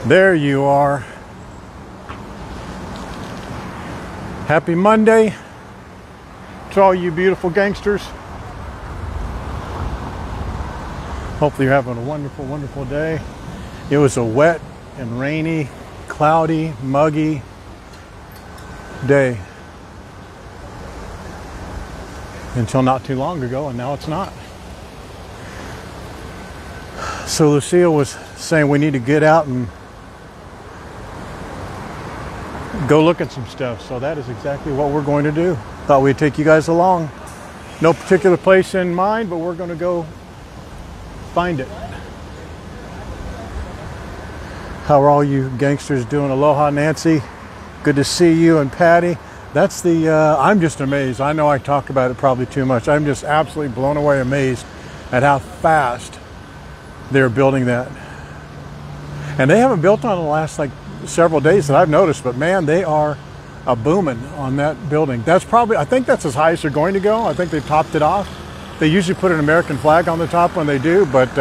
There you are. Happy Monday to all you beautiful gangsters. Hopefully you're having a wonderful, wonderful day. It was a wet and rainy, cloudy, muggy day until not too long ago, and now it's not. So Lucille was saying we need to get out and go look at some stuff. So that is exactly what we're going to do. Thought we'd take you guys along. No particular place in mind, but we're going to go find it. How are all you gangsters doing? Aloha, Nancy. Good to see you. And Patty. That's the, I'm just amazed. I know I talk about it probably too much. I'm just absolutely blown away, amazed at how fast they're building that. And they haven't built on it the last like several days that I've noticed, but man, they are a booming on that building. That's probably, I think that's as high as they're going to go. I think they've topped it off. They usually put an American flag on the top when they do, but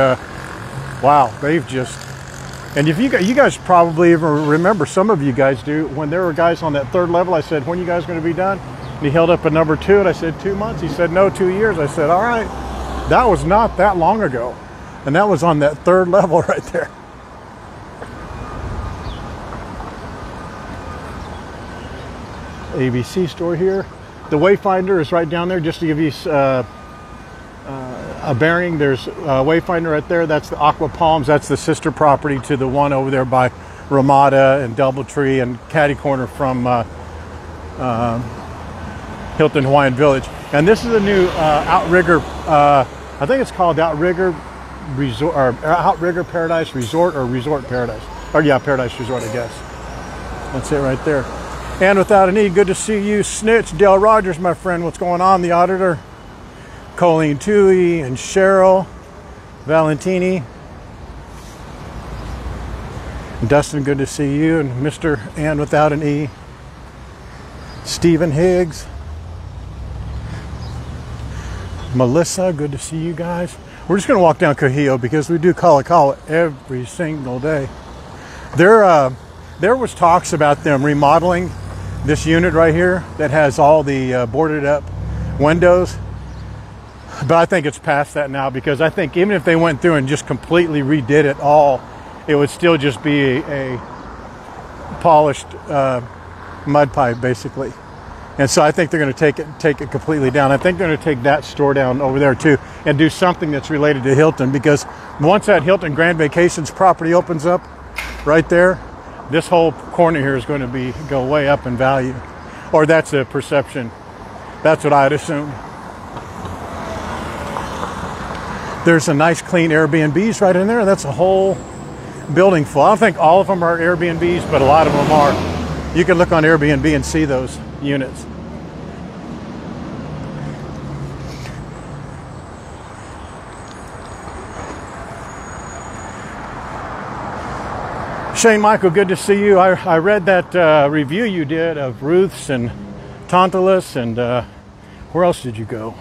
wow, they've just, and if you guys probably even remember, some of you guys do, when there were guys on that third level, I said, when are you guys going to be done? And he held up a number 2, and I said, 2 months. He said, no, 2 years. I said, all right. That was not that long ago. And that was on that third level right there. ABC store here. The Wayfinder is right down there, just to give you a bearing. There's a Wayfinder right there. That's the Aqua Palms. That's the sister property to the one over there by Ramada and Doubletree and Caddy Corner from Hilton Hawaiian Village. And this is a new Outrigger, I think it's called Outrigger Resort, or Outrigger Paradise Resort, or Resort Paradise. Or yeah, Paradise Resort, I guess. That's it right there. And without a need, good to see you, Snitch. Dale Rogers, my friend. What's going on? The auditor. Colleen Tui and Cheryl Valentini. Dustin, good to see you. And Mr. and without an E. Stephen Higgs. Melissa, good to see you guys. We're just going to walk down Kahio because we do Kalakaua every single day. There was talks about them remodeling this unit right here that has all the boarded up windows. But I think it's past that now, because I think even if they went through and just completely redid it all, it would still just be a polished mud pipe, basically. And so I think they're going to take it completely down. I think they're going to take that store down over there too and do something that's related to Hilton, because once that Hilton Grand Vacations property opens up right there, this whole corner here is going to go way up in value. Or that's a perception. That's what I'd assume. There's a nice clean Airbnbs right in there. That's a whole building full. I don't think all of them are Airbnbs, but a lot of them are. You can look on Airbnb and see those units. Shane Michael, good to see you. I read that review you did of Ruth's and Tantalus, and where else did you go?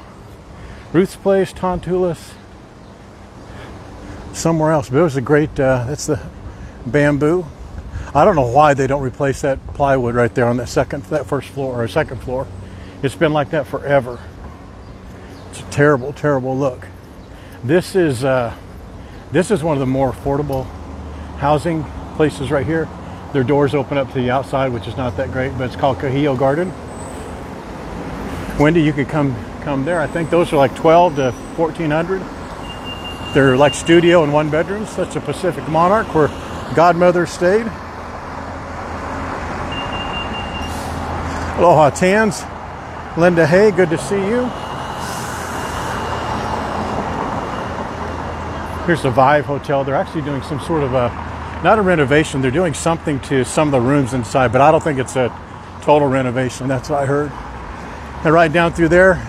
Ruth's Place, Tantalus, somewhere else. But it was a great, that's the bamboo. I don't know why they don't replace that plywood right there on that first floor, or second floor. It's been like that forever. It's a terrible, terrible look. This is one of the more affordable housing places right here. Their doors open up to the outside, which is not that great, but it's called Kahio Garden. Wendy, you could come there. I think those are like $1,200 to $1,400. They're like studio and 1 bedrooms. That's a Pacific Monarch where Godmother stayed. Aloha Tans. Linda Hay, good to see you. Here's the Vive Hotel. They're actually doing some sort of not a renovation. They're doing something to some of the rooms inside, but I don't think it's a total renovation. That's what I heard. And right down through there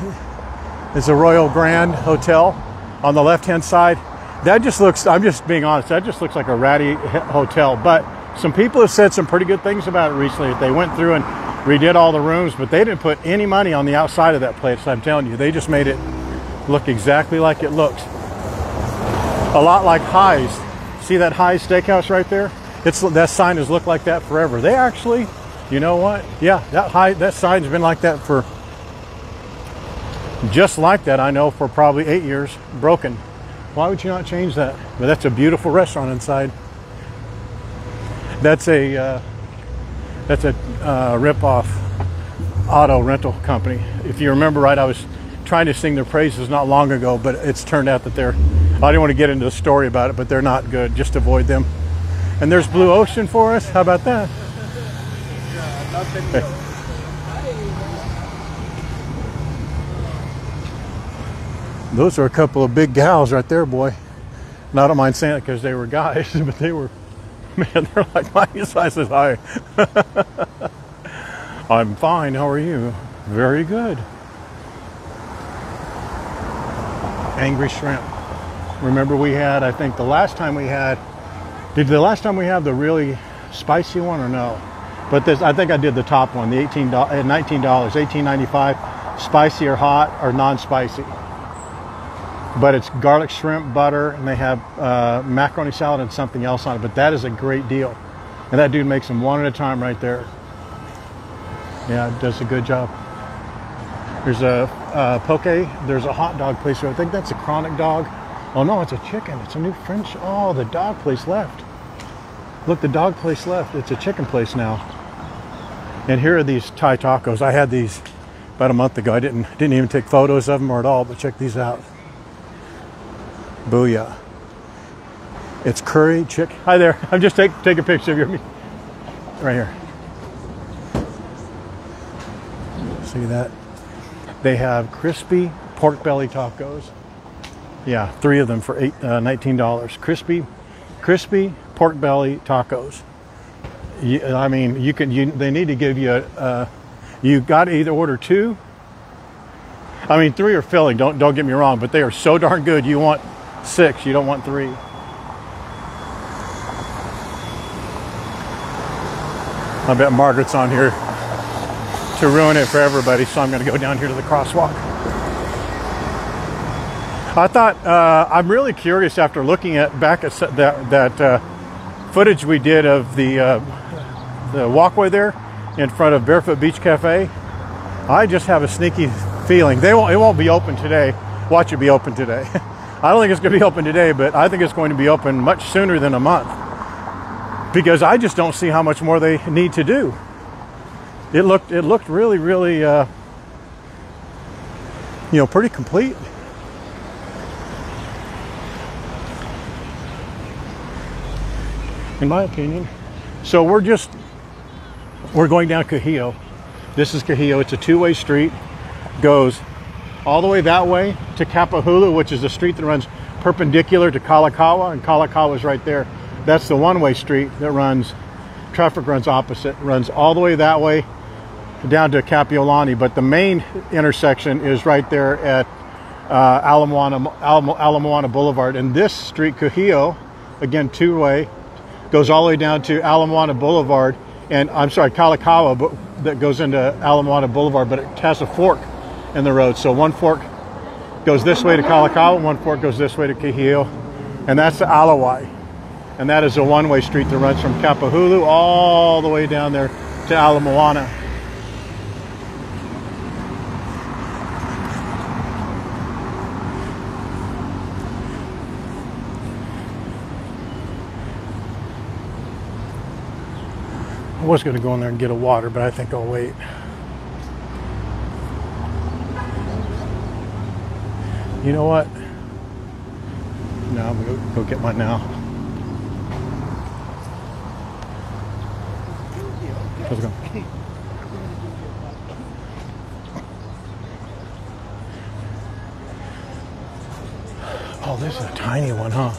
is the Royal Grand Hotel on the left-hand side. That just looks, I'm just being honest, that just looks like a ratty hotel. But some people have said some pretty good things about it recently. They went through and redid all the rooms, but they didn't put any money on the outside of that place. I'm telling you, they just made it look exactly like it looks. A lot like High's. See that High's Steakhouse right there? that sign has looked like that forever. They actually, you know what? Yeah, that sign's been like that for just like that. I know for probably 8 years, broken. Why would you not change that? But that's a beautiful restaurant inside. That's a rip-off auto rental company. If you remember right, I was trying to sing their praises not long ago, but it's turned out that I didn't want to get into the story about it, but they're not good. Just avoid them. And there's Blue Ocean for us. How about that? Okay. Those are a couple of big gals right there, boy. And I don't mind saying it because they were guys, but they were, man, they're like my size is high. I'm fine. How are you? Very good. Angry shrimp. Remember we had, I think the last time we had, did the last time we have the really spicy one or no? But this, I think I did the top one, the $19, $18.95, spicy or hot or non-spicy. But it's garlic shrimp, butter, and they have macaroni salad and something else on it. But that is a great deal. And that dude makes them one at a time right there. Yeah, does a good job. There's a poke. There's a hot dog place here. I think that's a chronic dog. Oh no, it's a chicken. It's a new French. Oh, the dog place left. Look, the dog place left. It's a chicken place now. And here are these Thai tacos. I had these about a month ago. I didn't even take photos of them or at all, but check these out. Booyah. It's curry chicken. Hi there. I'm just take a picture of you. Right here. See that? They have crispy pork belly tacos. Yeah, 3 of them for $19. Crispy pork belly tacos. I mean, they need to give you you got to either order 2. I mean, 3 are filling. Don't get me wrong, but they are so darn good. You want 6. You don't want 3. I bet Margaret's on here to ruin it for everybody, so I'm going to go down here to the crosswalk. I thought I'm really curious after looking back at that footage we did of the walkway there in front of Barefoot Beach Cafe. I just have a sneaky feeling it won't be open today. Watch it be open today. I don't think it's going to be open today, but I think it's going to be open much sooner than a month because I just don't see how much more they need to do. It looked really, really, pretty complete. In my opinion. So we're going down Kahio. This is Kahio. It's a 2-way street. Goes all the way that way to Kapahulu, which is the street that runs perpendicular to Kalakaua, and Kalakaua is right there. That's the 1-way street that traffic runs opposite, runs all the way that way down to Kapiolani, but the main intersection is right there at Ala Moana Boulevard. And this street, Kahio, again 2-way, goes all the way down to Ala Moana Boulevard, and I'm sorry, Kalakaua, but that goes into Ala Moana Boulevard, but it has a fork in the road. So one fork goes this way to Kalakaua, one fork goes this way to Kahio, and that's the Alawai. And that is a 1-way street that runs from Kapahulu all the way down there to Ala Moana. I was going to go in there and get a water, but I think I'll wait. You know what? No, I'm going to go get mine now. Let's go. Oh, this is a tiny one, huh?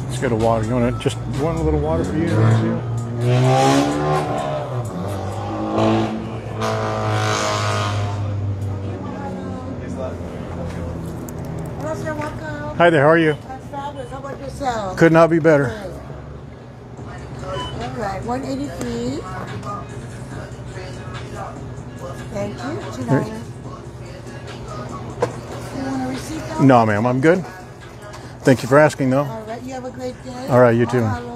Let's get a water. You want a little water for you, Lucille? Hi there, how are you? I'm fabulous. How about yourself? Could not be better. All right, 183. Thank you. $2. You want a receipt though? No, ma'am, I'm good. Thank you for asking, though. All right, you have a great day. All right, you too. Mahalo.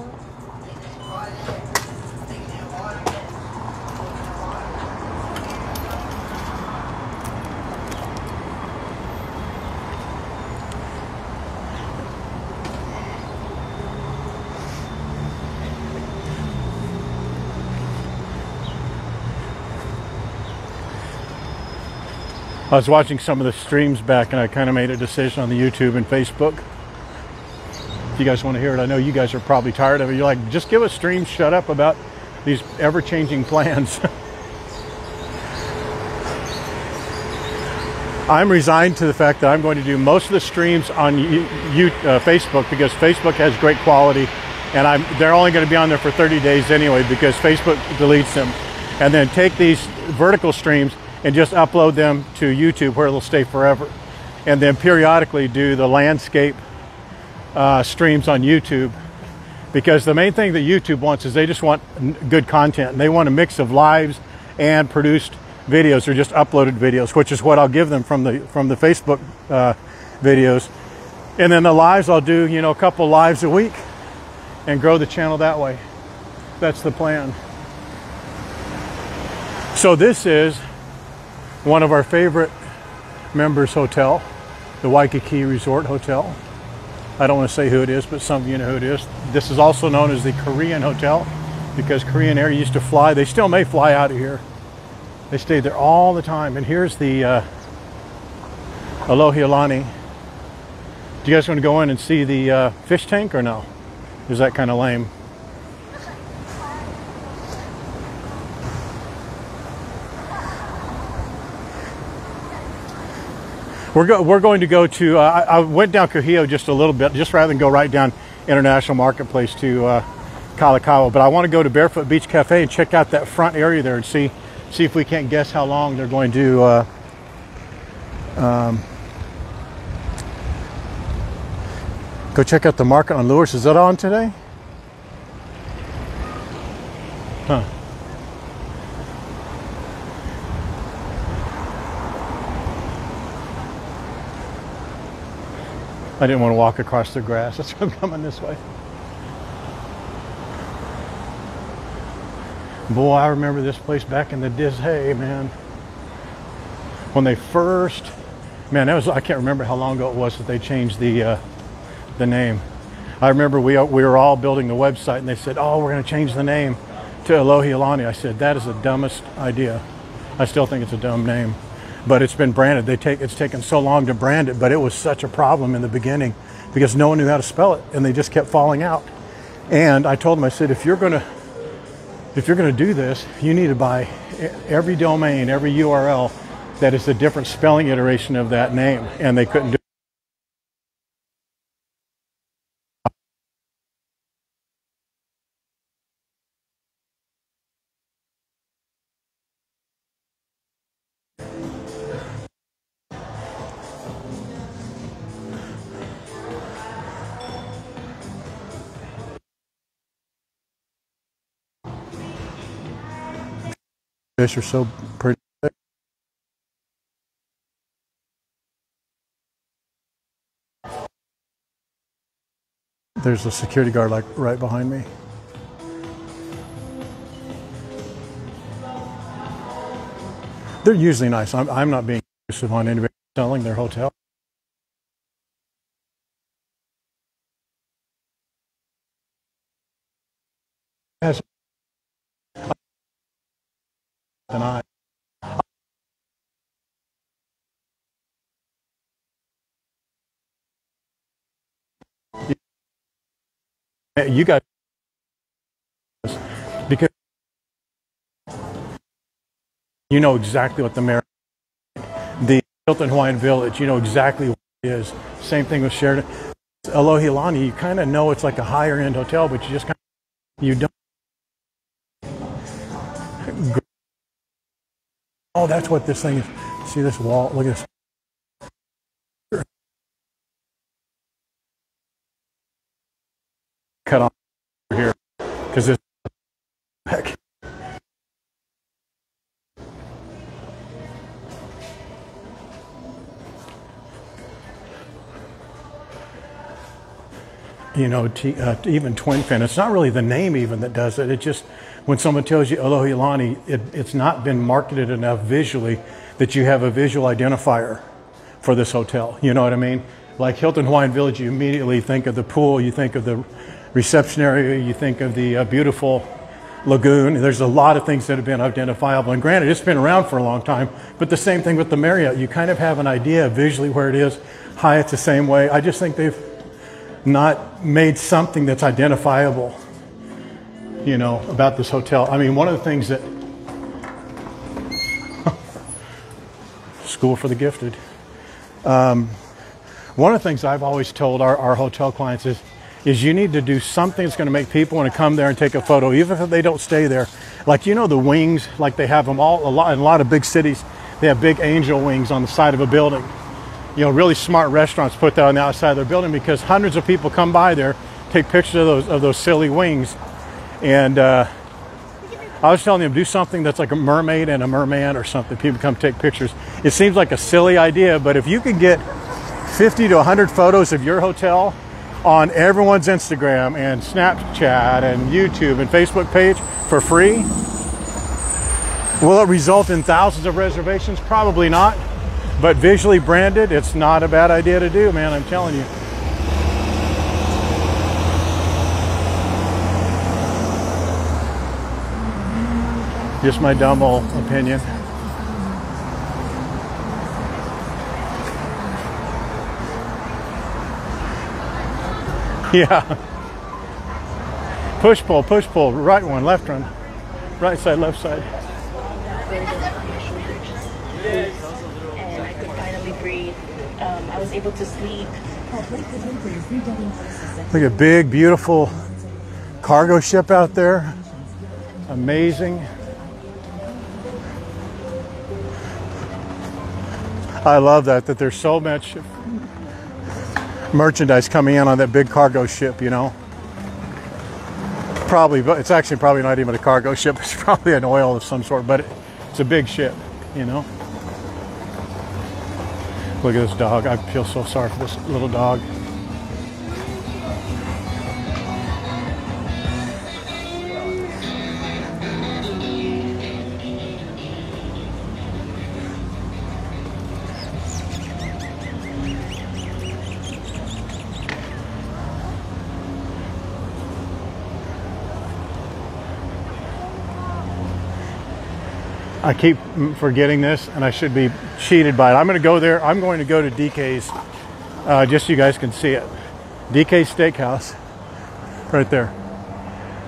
I was watching some of the streams back and I kind of made a decision on the YouTube and Facebook. If you guys want to hear it, I know you guys are probably tired of it. You're like, just give us streams, shut up about these ever-changing plans. I'm resigned to the fact that I'm going to do most of the streams on Facebook because Facebook has great quality and they're only going to be on there for 30 days anyway because Facebook deletes them. And then take these vertical streams and just upload them to YouTube where it'll stay forever. And then periodically do the landscape streams on YouTube, because the main thing that YouTube wants is they just want good content. And they want a mix of lives and produced videos or just uploaded videos, which is what I'll give them from the Facebook videos. And then the lives, I'll do, you know, a couple lives a week and grow the channel that way. That's the plan. So this is one of our favorite members' hotel, the Waikiki Resort Hotel. I don't want to say who it is, but some of you know who it is. This is also known as the Korean Hotel because Korean Air used to fly. They still may fly out of here. They stayed there all the time. And here's the Alohialani. Do you guys want to go in and see the fish tank or no? Is that kind of lame? We're going to go to, I went down Kuhio just a little bit, just rather than go right down International Marketplace to Kalakaua. But I want to go to Barefoot Beach Cafe and check out that front area there and see if we can't guess how long they're going to go check out the market on lures. Is that on today? Huh. I didn't want to walk across the grass. That's why I'm coming this way. Boy, I remember this place back in the day, man. When they first, man, that was, I can't remember how long ago it was that they changed the name. I remember we were all building the website and they said, oh, we're going to change the name to Alohialani. I said, that is the dumbest idea. I still think it's a dumb name. But it's been branded. It's taken so long to brand it, but it was such a problem in the beginning because no one knew how to spell it and they just kept falling out. And I told them, I said, if you're gonna do this, you need to buy every domain, every URL that is a different spelling iteration of that name. And they couldn't do it. Fish are so pretty. There's a security guard like right behind me. They're usually nice. I'm not being aggressive on anybody selling their hotel. As and you guys, because you know exactly what the Hilton Hawaiian Village, you know exactly what it is. Same thing with Sheraton. Alohialani, you kind of know it's like a higher end hotel, but you just kind of, you don't. Oh, that's what this thing is. See this wall? Look at this. Cut off over here because this heck. you know, even twin fin. It's not really the name even that does it. It just, when someone tells you Alohilani, it's not been marketed enough visually that you have a visual identifier for this hotel. You know what I mean? Like Hilton Hawaiian Village, you immediately think of the pool, you think of the reception area, you think of the beautiful lagoon. There's a lot of things that have been identifiable, and granted, it's been around for a long time, but the same thing with the Marriott. You kind of have an idea visually where it is. Hyatt's the same way. I just think they've not made something that's identifiable, you know, about this hotel. I mean, one of the things that School for the Gifted. One of the things I've always told our hotel clients is you need to do something that's going to make people want to come there and take a photo, even if they don't stay there. Like, you know, the wings, like they have them in a lot of big cities, they have big angel wings on the side of a building. You know, really smart restaurants put that on the outside of their building because hundreds of people come by there, take pictures of those silly wings. And I was telling them, do something that's like a mermaid and a merman or something. People come take pictures. It seems like a silly idea, but if you can get 50 to 100 photos of your hotel on everyone's Instagram and Snapchat and YouTube and Facebook page for free, will it result in thousands of reservations? Probably not. But visually branded, it's not a bad idea to do, man, I'm telling you. Just my dumb old opinion. Yeah. Push pull, right one, left one. Right side, left side. And I could finally breathe. I was able to sleep. Look at big, beautiful cargo ship out there. Amazing. I love that there's so much merchandise coming in on that big cargo ship, you know. Probably, but it's actually probably not even a cargo ship. It's probably an oil of some sort, but it's a big ship, you know. Look at this dog. I feel so sorry for this little dog. I keep forgetting this, and I should be cheated by it. I'm going to go there. I'm going to go to DK's, just so you guys can see it. DK's Steakhouse, right there.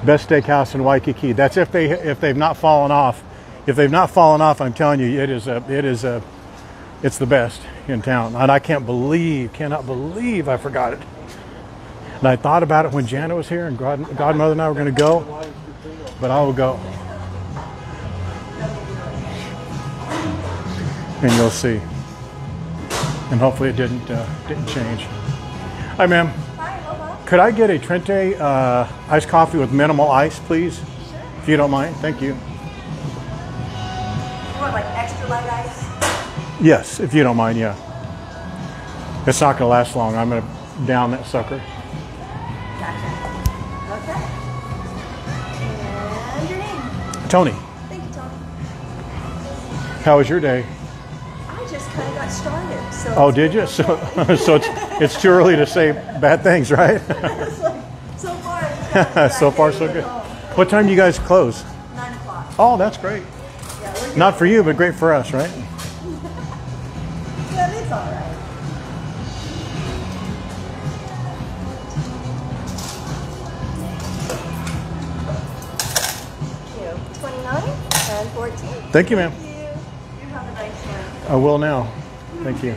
Best steakhouse in Waikiki. That's if they've not fallen off. If they've not fallen off, I'm telling you, it's the best in town. And I cannot believe I forgot it. And I thought about it when Jana was here, and Godmother and I were going to go, but I will go. And you'll see. And hopefully it didn't change. Hi, ma'am. Hi, aloha. Could I get a Trente iced coffee with minimal ice, please? Sure. If you don't mind. Thank you. You want like extra light ice? Yes, if you don't mind, yeah. It's not going to last long. I'm going to down that sucker. Gotcha. Okay. And your name? Tony, Thank you, Tony. how was your day? I just kind of got started. So Oh, did you? So it's too early to say bad things, right? so far, So far, so good. What time do you guys close? 9 o'clock. Oh, that's great. Yeah, we're good. Not for you, but great for us, right? Yeah, it's all right. Thank you. 29 and 14. Thank you, ma'am. Thank you. You have a nice one. I will now. Thank you.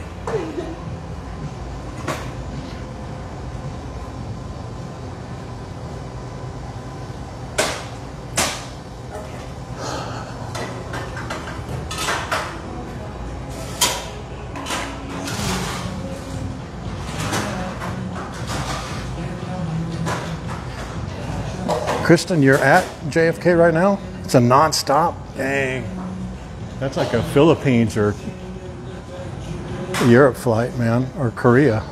Kristen, you're at JFK right now? It's a non-stop? Dang. That's like a Philippines or Europe flight, man, or Korea.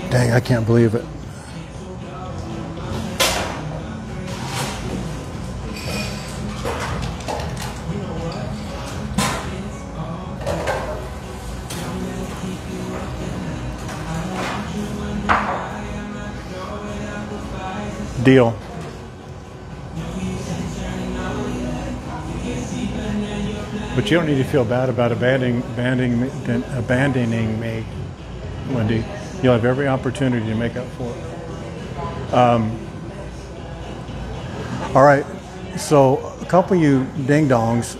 Dang, I can't believe it. Deal. But you don't need to feel bad about abandoning me, Wendy. You'll have every opportunity to make up for it. All right, so a couple of you ding-dongs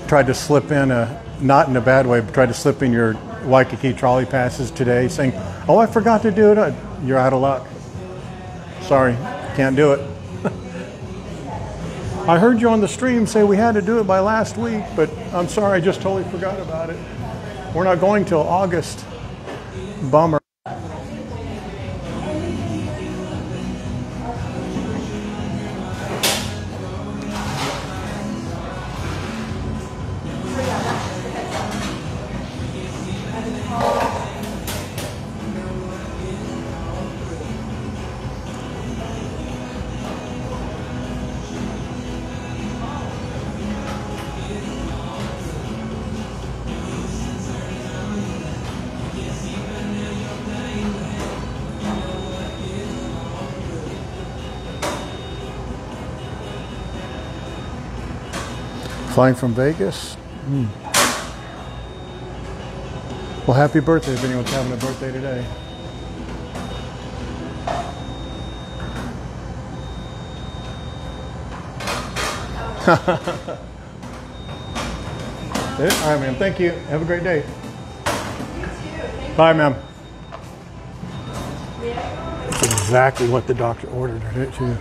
tried to slip in, not in a bad way, but tried to slip in your Waikiki trolley passes today saying, oh, I forgot to do it. You're out of luck. Sorry, can't do it. I heard you on the stream say we had to do it by last week, but I'm sorry, I just totally forgot about it. We're not going till August. Bummer. Flying from Vegas? Well, happy birthday if anyone's having a birthday today. All right, ma'am. Thank you. Have a great day. Bye, ma'am. That's exactly what the doctor ordered her to.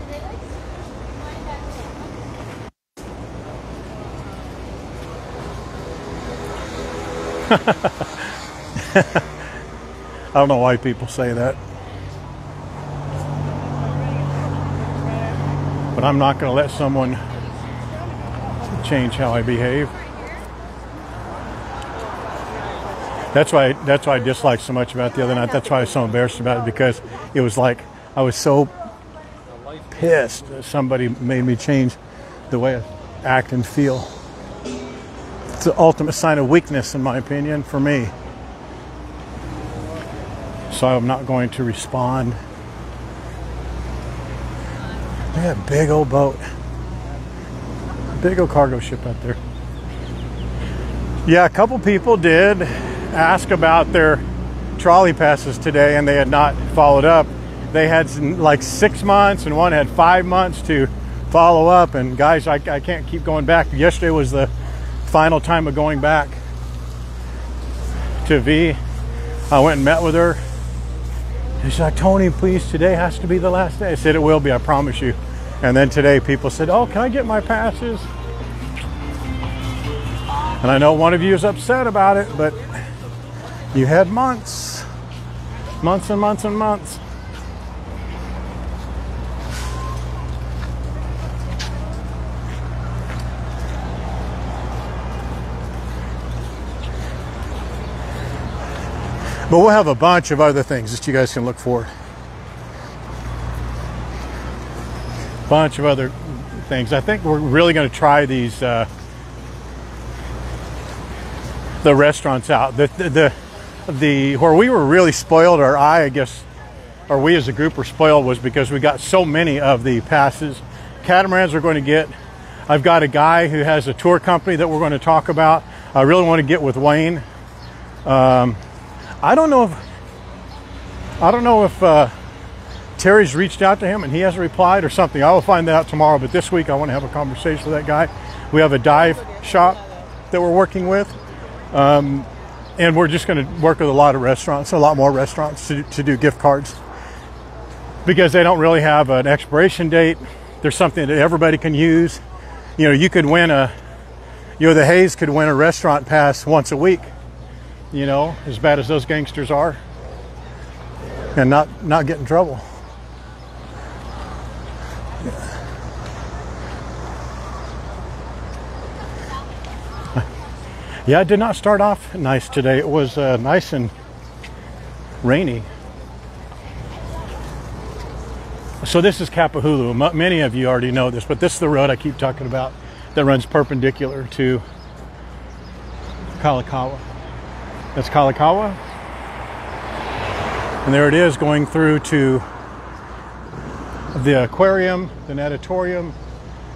I don't know why people say that, but I'm not going to let someone change how I behave. That's why I disliked so much about the other night. That's why I was so embarrassed about it, because it was like I was so pissed that somebody made me change the way I act and feel. It's the ultimate sign of weakness, in my opinion, for me. So I'm not going to respond. Look at that big old boat. Big old cargo ship out there. Yeah, a couple people did ask about their trolley passes today, and they had not followed up. They had like 6 months, and one had 5 months to follow up. And guys, I can't keep going back. Yesterday was the final time of going back to V. I went and met with her. And she's like, Tony, please, today has to be the last day. I said, it will be, I promise you. And then today people said, oh, can I get my passes? And I know one of you is upset about it, but you had months and months and months. But we'll have a bunch of other things that you guys can look for. Bunch of other things. I think we're really going to try these the restaurants out. The where we were really spoiled, or I guess, or we as a group were spoiled, was because we got so many of the passes. Catamarans are going to get. I've got a guy who has a tour company that we're going to talk about. I really want to get with Wayne. I don't know if Terry's reached out to him and he hasn't replied or something. I will find that out tomorrow, but this week I want to have a conversation with that guy. We have a dive shop that we're working with, and we're just going to work with a lot of restaurants, a lot more restaurants to do gift cards, because they don't really have an expiration date. There's something that everybody can use. You know, you could win the Hayes could win a restaurant pass once a week. You know, as bad as those gangsters are, and not get in trouble. Yeah, it did not start off nice today. It was nice and rainy. So this is Kapahulu. Many of you already know this, but this is the road I keep talking about that runs perpendicular to Kalakaua. That's Kalakaua. And there it is going through to the aquarium, the natatorium,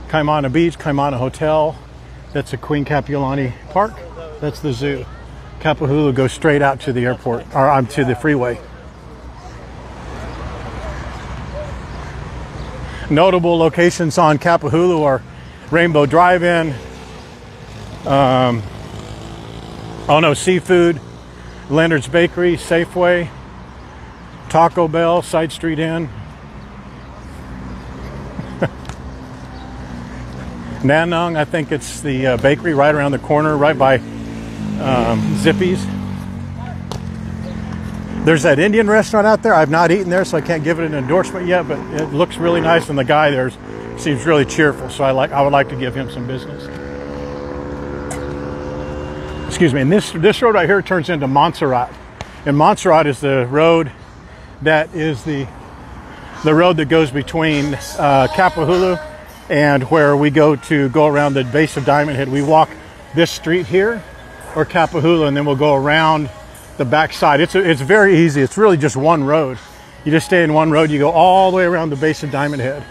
Kaimana Beach, Kaimana Hotel. That's a Queen Kapiolani Park. That's the zoo. Kapahulu goes straight out to the airport, or to the freeway. Notable locations on Kapahulu are Rainbow Drive-In, Ono Seafood, Leonard's Bakery, Safeway, Taco Bell, Side Street Inn, Nanong, I think it's the bakery right around the corner, right by Zippy's. There's that Indian restaurant out there. I've not eaten there, so I can't give it an endorsement yet, but it looks really nice, and the guy there seems really cheerful, so I would like to give him some business. Excuse me, and this road right here turns into Montserrat. And Montserrat is the road that is the road that goes between Kapahulu and where we go around the base of Diamondhead. We walk this street here, or Kapahulu, and then we'll go around the back side. It's very easy. It's really just one road. You just stay in one road. You go all the way around the base of Diamondhead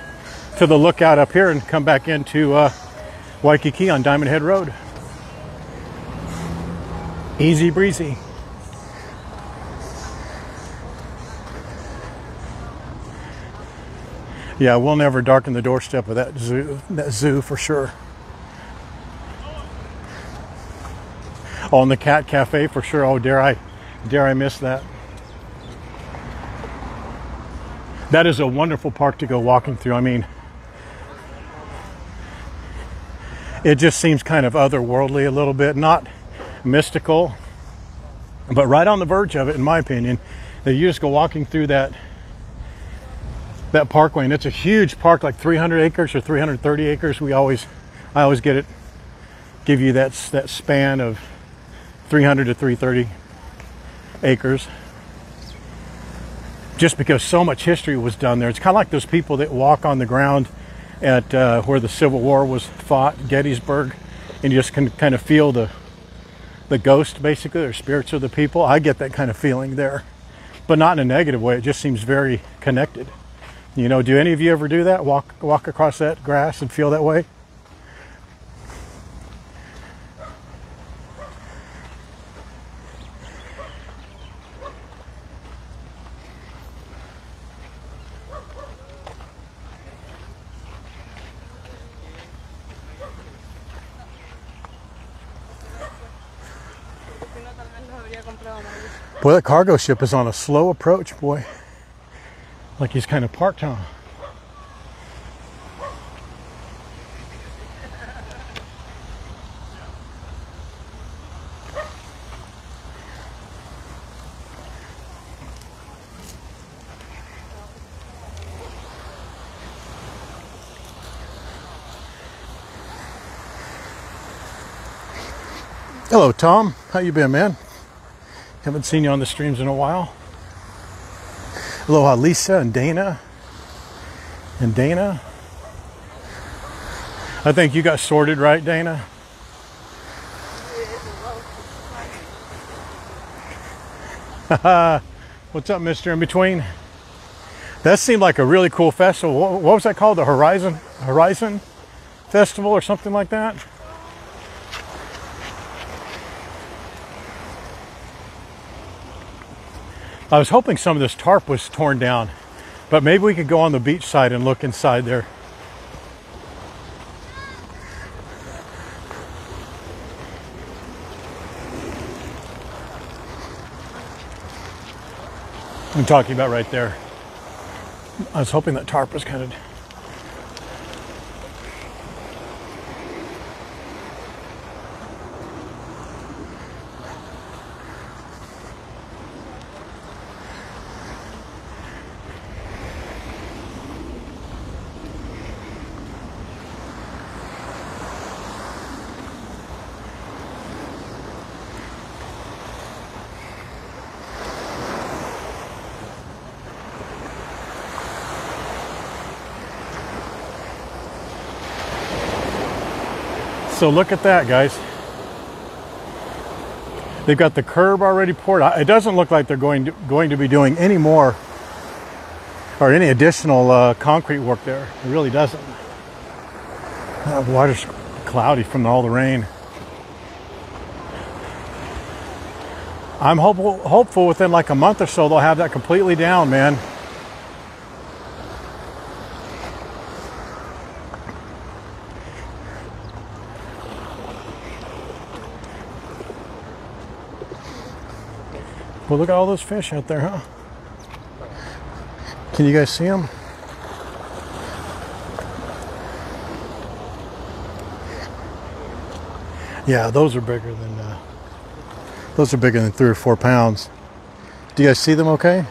to the lookout up here and come back into Waikiki on Diamondhead Road. Easy breezy. Yeah, we'll never darken the doorstep of that zoo for sure. Oh, and the cat cafe for sure. Oh, dare I miss that. That is a wonderful park to go walking through. I mean, it just seems kind of otherworldly a little bit, not mystical, but right on the verge of it, in my opinion. That you just go walking through that parkway, and it's a huge park, like 300 acres or 330 acres. I always give you that span of 300 to 330 acres, just because so much history was done there. It's kind of like those people that walk on the ground at where the Civil War was fought, Gettysburg, and you just can kind of feel the ghost, basically, or spirits of the people. I get that kind of feeling there, but not in a negative way. It just seems very connected. You know, do any of you ever do that? Walk across that grass and feel that way? Boy, that cargo ship is on a slow approach, boy. Like he's kind of parked, huh? Hello, Tom. How you been, man? Haven't seen you on the streams in a while. Aloha, Lisa and Dana. And Dana. I think you got sorted, right, Dana? What's up, Mr. In Between? That seemed like a really cool festival. What was that called? The Horizon Festival or something like that? I was hoping some of this tarp was torn down, but maybe we could go on the beach side and look inside there. I'm talking about right there. I was hoping that tarp was kind of... So look at that, guys. They've got the curb already poured. It doesn't look like they're going to be doing any more or any additional concrete work there. It really doesn't. The water's cloudy from all the rain. I'm hopeful within like a month or so they'll have that completely down, man. Well, look at all those fish out there, huh? Can you guys see them? Yeah, those are bigger than 3 or 4 pounds. Do you guys see them okay?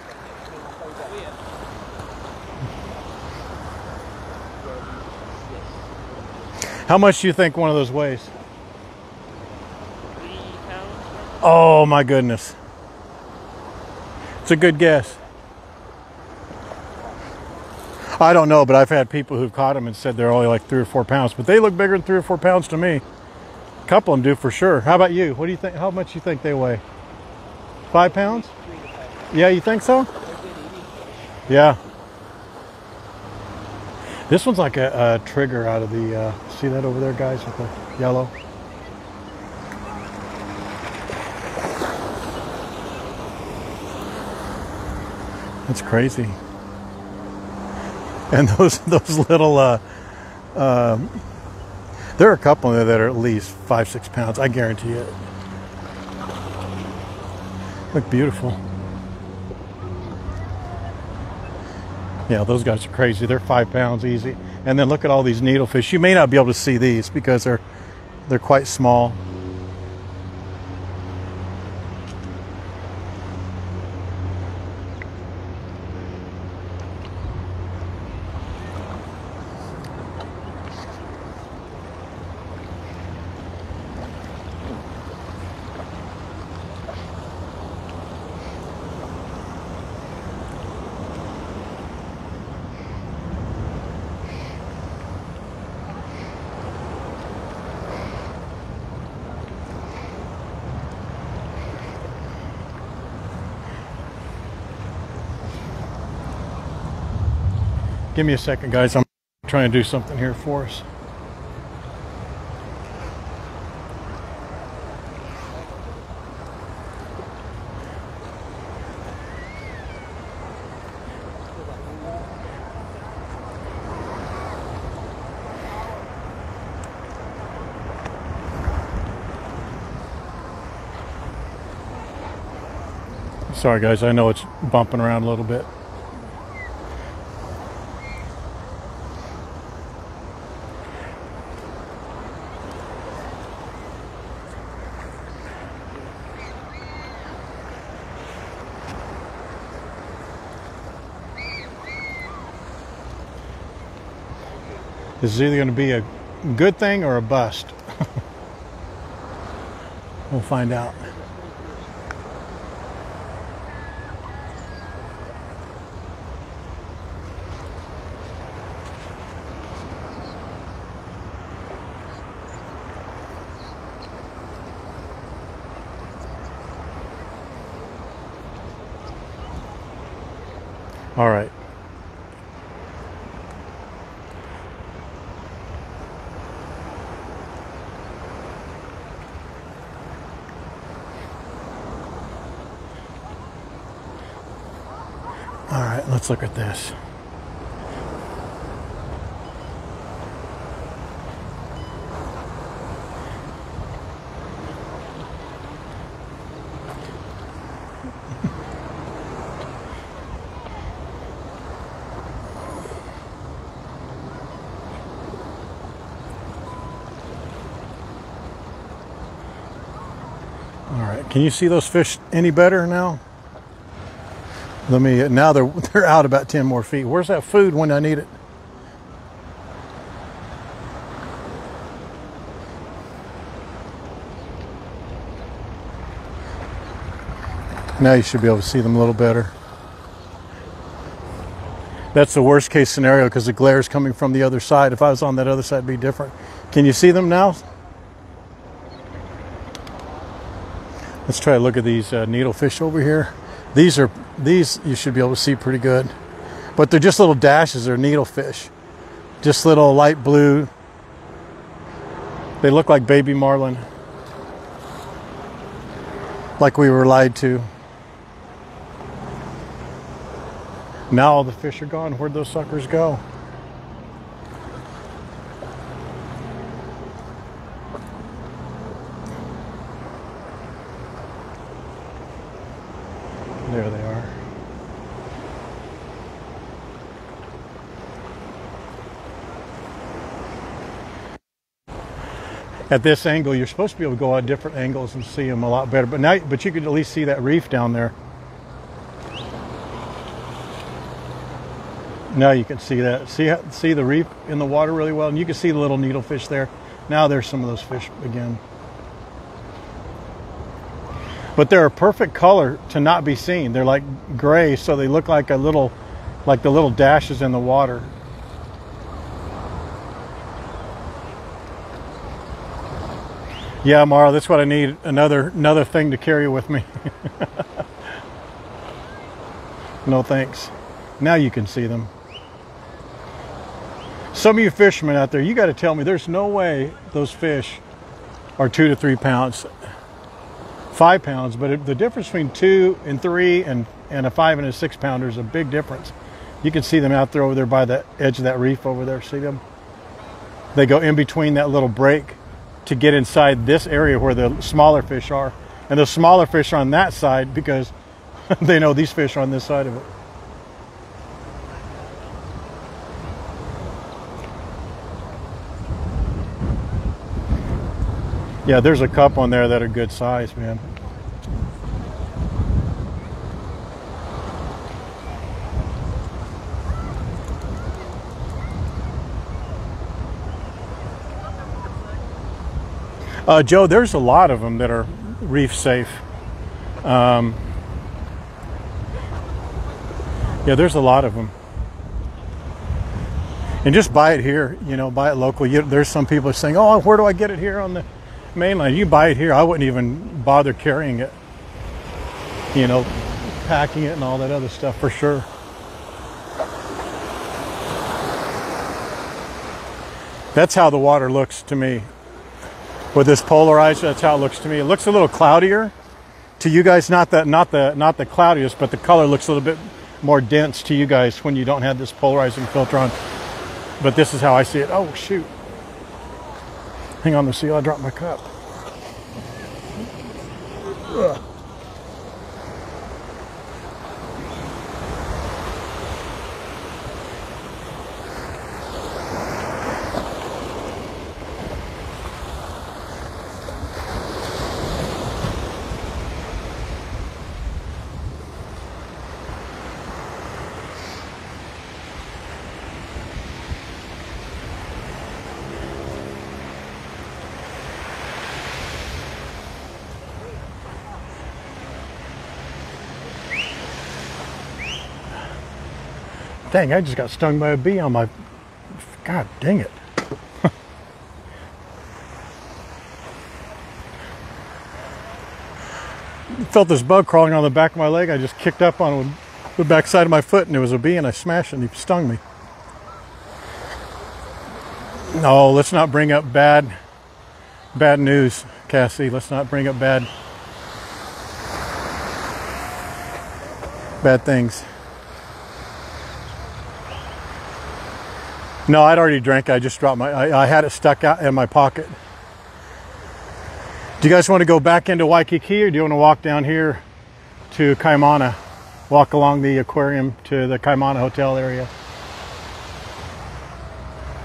How much do you think one of those weighs? 3 pounds. Oh my goodness. It's a good guess. I don't know, but I've had people who've caught them and said they're only like 3 or 4 pounds, but they look bigger than 3 or 4 pounds to me. A couple of them do for sure. How about you? What do you think? How much you think they weigh? 5 pounds? 3 to 5 pounds. Yeah, you think so? Yeah. This one's like a trigger out of the, see that over there, guys, with the yellow? That's crazy. And those little, there are a couple there that are at least 5-6 pounds. I guarantee it. Look beautiful. Yeah, those guys are crazy. They're 5 pounds easy. And then look at all these needlefish. You may not be able to see these because they're quite small. Give me a second, guys. I'm trying to do something here for us. Sorry, guys. I know it's bumping around a little bit. This is either going to be a good thing or a bust. We'll find out. All right. All right, let's look at this. All right, can you see those fish any better now? Let me, now they're out about 10 more feet. Where's that food when I need it? Now you should be able to see them a little better. That's the worst case scenario because the glare is coming from the other side. If I was on that other side, it'd be different. Can you see them now? Let's try to look at these needlefish over here. These you should be able to see pretty good, but they're just little dashes. They're needlefish, just little light blue. They look like baby marlin, like we were lied to. Now all the fish are gone. Where'd those suckers go? There they are. At this angle, you're supposed to be able to go at different angles and see them a lot better. But you could at least see that reef down there. Now you can see that. See the reef in the water really well, and you can see the little needlefish there. Now there's some of those fish again. But they're a perfect color to not be seen. They're like gray, so they look like the little dashes in the water. Yeah, Mara, that's what I need. Another thing to carry with me. No thanks. Now you can see them. Some of you fishermen out there, you got to tell me there's no way those fish are 2 to 3 pounds. 5 pounds, but the difference between 2 and 3 and a 5 and a 6 pounder is a big difference. You can see them out there over there by the edge of that reef over there. See them? They go in between that little break to get inside this area where the smaller fish are, and the smaller fish are on that side because they know these fish are on this side of it. Yeah, there's a couple on there that are good size, man. Joe, there's a lot of them that are reef safe. Yeah, there's a lot of them. And just buy it here, you know, buy it local. There's some people saying, oh, where do I get it here on the mainland? You buy it here. I wouldn't even bother carrying it, you know, packing it and all that other stuff for sure. That's how the water looks to me. With this polarized, that's how it looks to me. It looks a little cloudier to you guys, not the cloudiest, but the color looks a little bit more dense to you guys when you don't have this polarizing filter on. But this is how I see it. Oh shoot. Hang on, Lucille, I dropped my cup. Ugh. Dang, I just got stung by a bee on my... God dang it. Felt this bug crawling on the back of my leg. I just kicked up on it with the back side of my foot, and there was a bee, and I smashed it, and he stung me. No, let's not bring up bad news, Cassie. Let's not bring up bad things. No, I'd already drank. I just dropped I had it stuck out in my pocket. Do you guys want to go back into Waikiki, or do you want to walk down here to Kaimana? Walk along the aquarium to the Kaimana hotel area.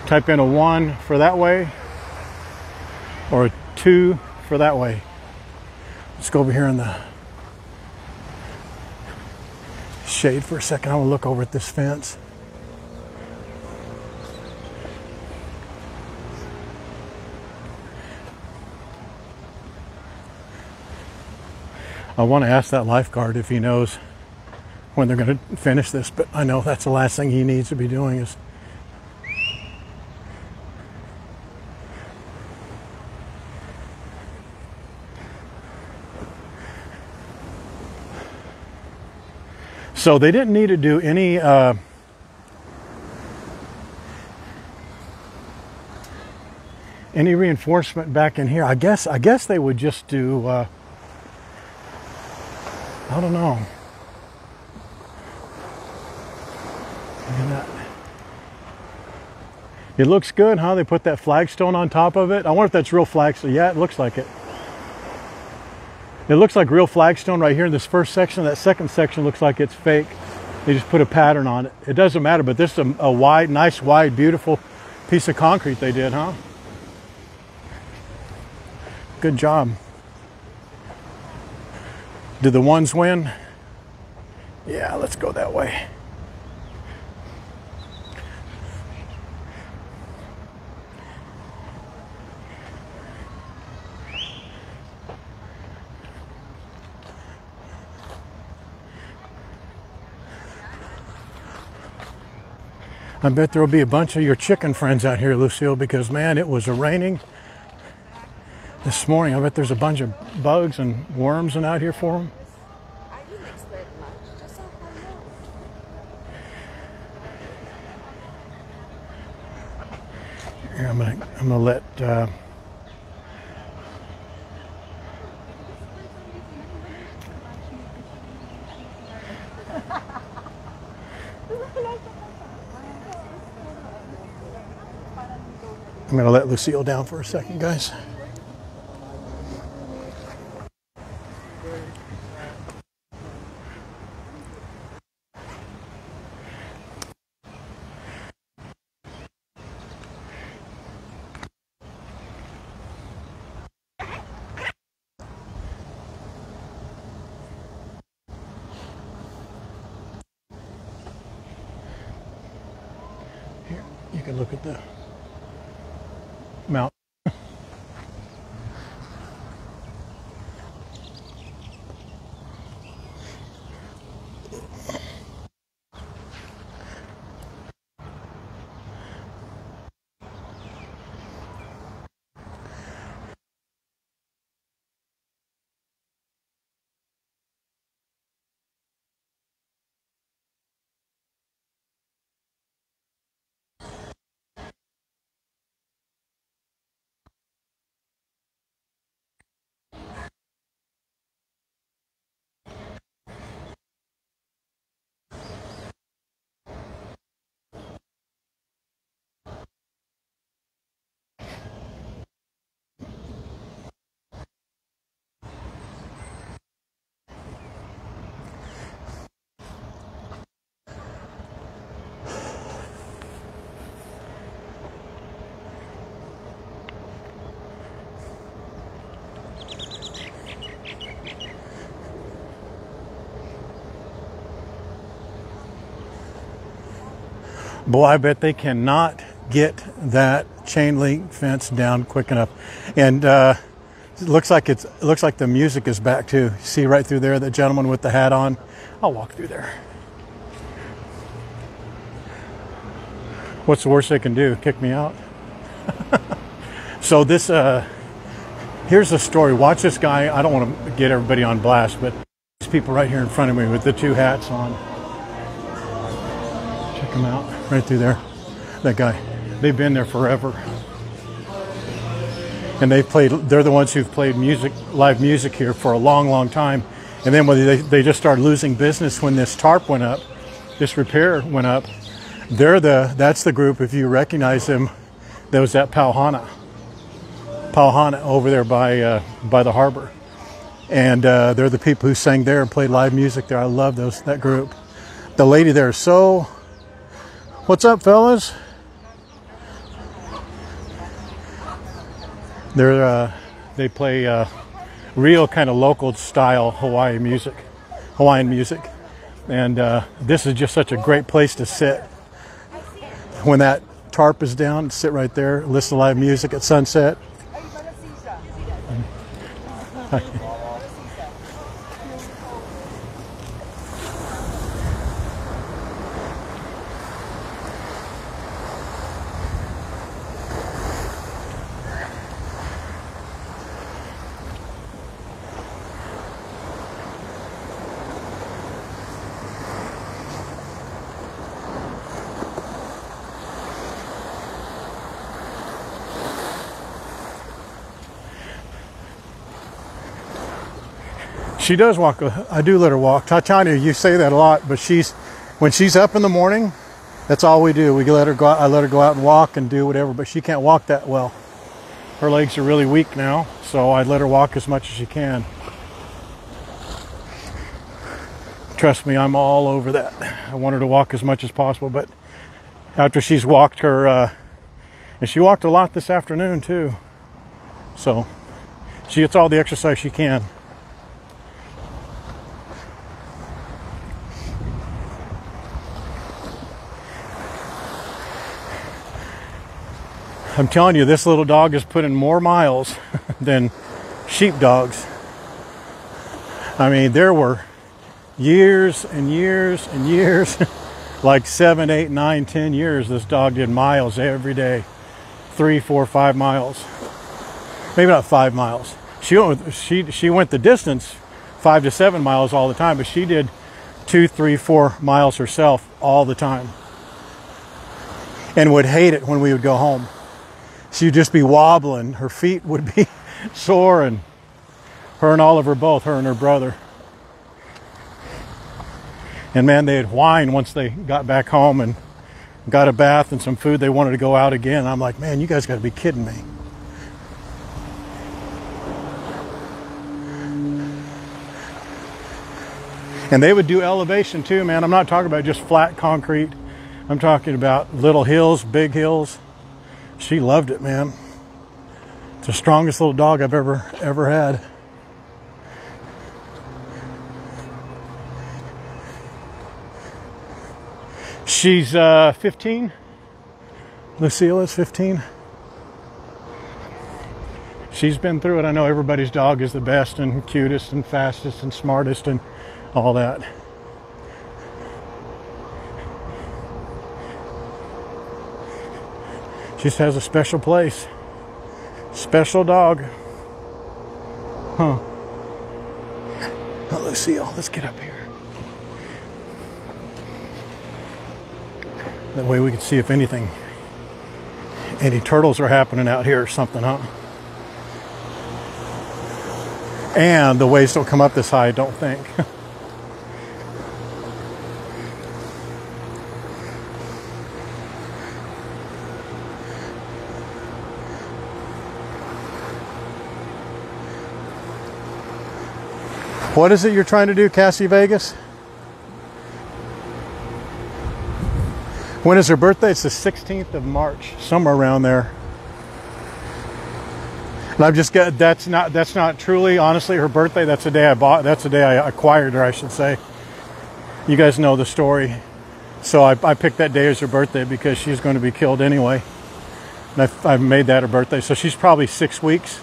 Type in a 1 for that way, or a 2 for that way. Let's go over here in the shade for a second. I want to look over at this fence. I want to ask that lifeguard if he knows when they're going to finish this, but I know that's the last thing he needs to be doing is So they didn't need to do any reinforcement back in here. I guess they would just do I don't know. It looks good, huh? They put that flagstone on top of it. I wonder if that's real flagstone. Yeah, it looks like it. It looks like real flagstone right here in this first section. That second section looks like it's fake. They just put a pattern on it. It doesn't matter, but this is a wide, nice, wide, beautiful piece of concrete they did, huh? Good job. Did the ones win? Yeah, let's go that way. I bet there will be a bunch of your chicken friends out here, Lucille, because man, it was raining this morning. I bet there's a bunch of bugs and worms and out here for them. Here, I'm gonna let Lucille down for a second, guys. Here, you can look at the mountain. Boy, I bet they cannot get that chain link fence down quick enough. And it looks like the music is back too. See right through there, the gentleman with the hat on. I'll walk through there. What's the worst they can do? Kick me out? So this, here's the story. Watch this guy. I don't want to get everybody on blast, but these people right here in front of me with the two hats on. Check them out. Right through there, that guy. They've been there forever, and they're the ones who've played live music here for a long, long time. And then when they just started losing business when this tarp went up, this repair went up. That's the group. If you recognize them, there was that Pauhana over there by the harbor, and they're the people who sang there and played live music there. I love that group. The lady there is so. What's up, fellas? They play real kind of local style Hawaiian music, and this is just such a great place to sit. When that tarp is down, sit right there, listen to live music at sunset. She does walk. I do let her walk. Tatiana, you say that a lot, but when she's up in the morning, that's all we do. We let her go out. I let her go out and walk and do whatever, but she can't walk that well. Her legs are really weak now, so I let her walk as much as she can. Trust me, I'm all over that. I want her to walk as much as possible, but after she's walked her, and she walked a lot this afternoon too, so she gets all the exercise she can. I'm telling you, this little dog has put in more miles than sheep dogs. I mean, there were years and years and years, like 7, 8, 9, 10 years, this dog did miles every day. 3, 4, 5 miles. Maybe not 5 miles. She went the distance, 5 to 7 miles all the time, but she did 2, 3, 4 miles herself all the time. And would hate it when we would go home. She'd just be wobbling. Her feet would be sore, and her and Oliver both, her and her brother. And man, they'd whine once they got back home and got a bath and some food. They wanted to go out again. I'm like, man, you guys got to be kidding me. And they would do elevation too, man. I'm not talking about just flat concrete. I'm talking about little hills, big hills. She loved it, man. It's the strongest little dog I've ever had. She's 15. Lucille is 15. She's been through it. I know everybody's dog is the best and cutest and fastest and smartest and all that. Just has a special place. Special dog. Huh. Oh, Lucille, let's get up here. That way we can see if any turtles are happening out here or something, huh? And the waves don't come up this high, I don't think. What is it you're trying to do, Cassie Vegas? When is her birthday? It's the 16th of March, somewhere around there. And I've just got, that's not truly, honestly, her birthday. That's the day I bought, that's the day I acquired her, I should say. You guys know the story. So I picked that day as her birthday because she's going to be killed anyway. And I've made that her birthday. So she's probably 6 weeks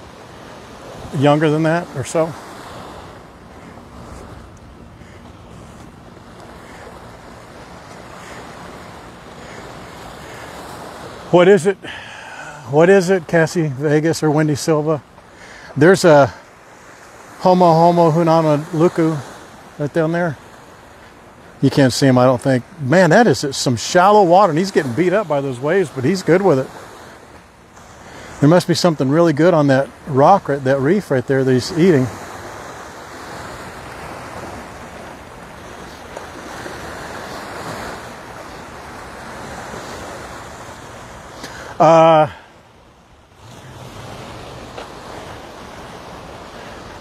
younger than that or so. What is it? What is it, Cassie Vegas or Wendy Silva? There's a homo hunana luku right down there. You can't see him, I don't think. Man, that is some shallow water, and he's getting beat up by those waves, but he's good with it. There must be something really good on that rock, that reef right there that he's eating.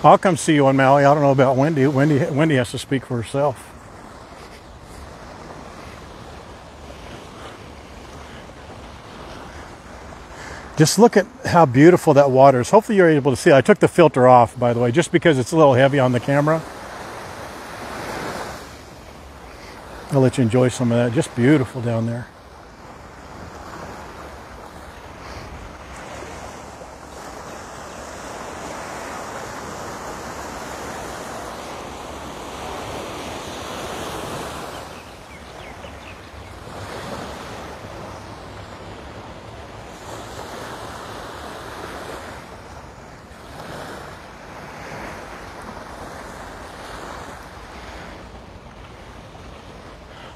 I'll come see you on Maui. I don't know about Wendy. Wendy has to speak for herself. Just look at how beautiful that water is. Hopefully you're able to see. I took the filter off, by the way, just because it's a little heavy on the camera. I'll let you enjoy some of that. Just beautiful down there.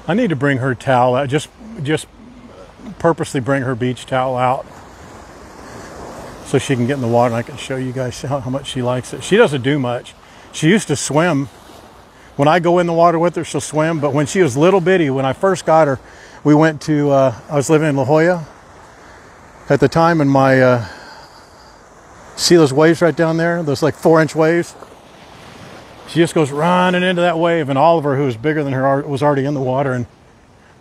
I need to bring her towel out, just purposely bring her beach towel out so she can get in the water and I can show you guys how much she likes it. She doesn't do much. She used to swim. When I go in the water with her, she'll swim. But when she was little bitty, when I first got her, we went to, I was living in La Jolla at the time, and my, see those waves right down there? Those like 4-inch waves? She just goes running into that wave, and Oliver, who was bigger than her, was already in the water, and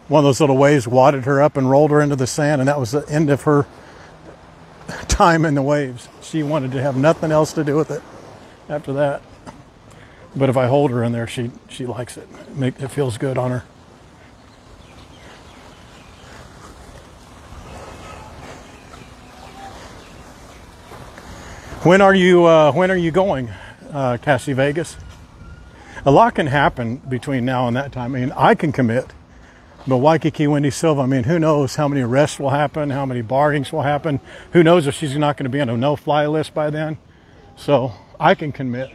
one of those little waves wadded her up and rolled her into the sand, and that was the end of her time in the waves. She wanted to have nothing else to do with it after that. But if I hold her in there, she likes it. It feels good on her. When are you going, Cassie Vegas? A lot can happen between now and that time. I mean, I can commit, but Waikiki Wendy Silva, I mean, who knows how many arrests will happen, how many bargings will happen. Who knows if she's not going to be on a no-fly list by then. So I can commit.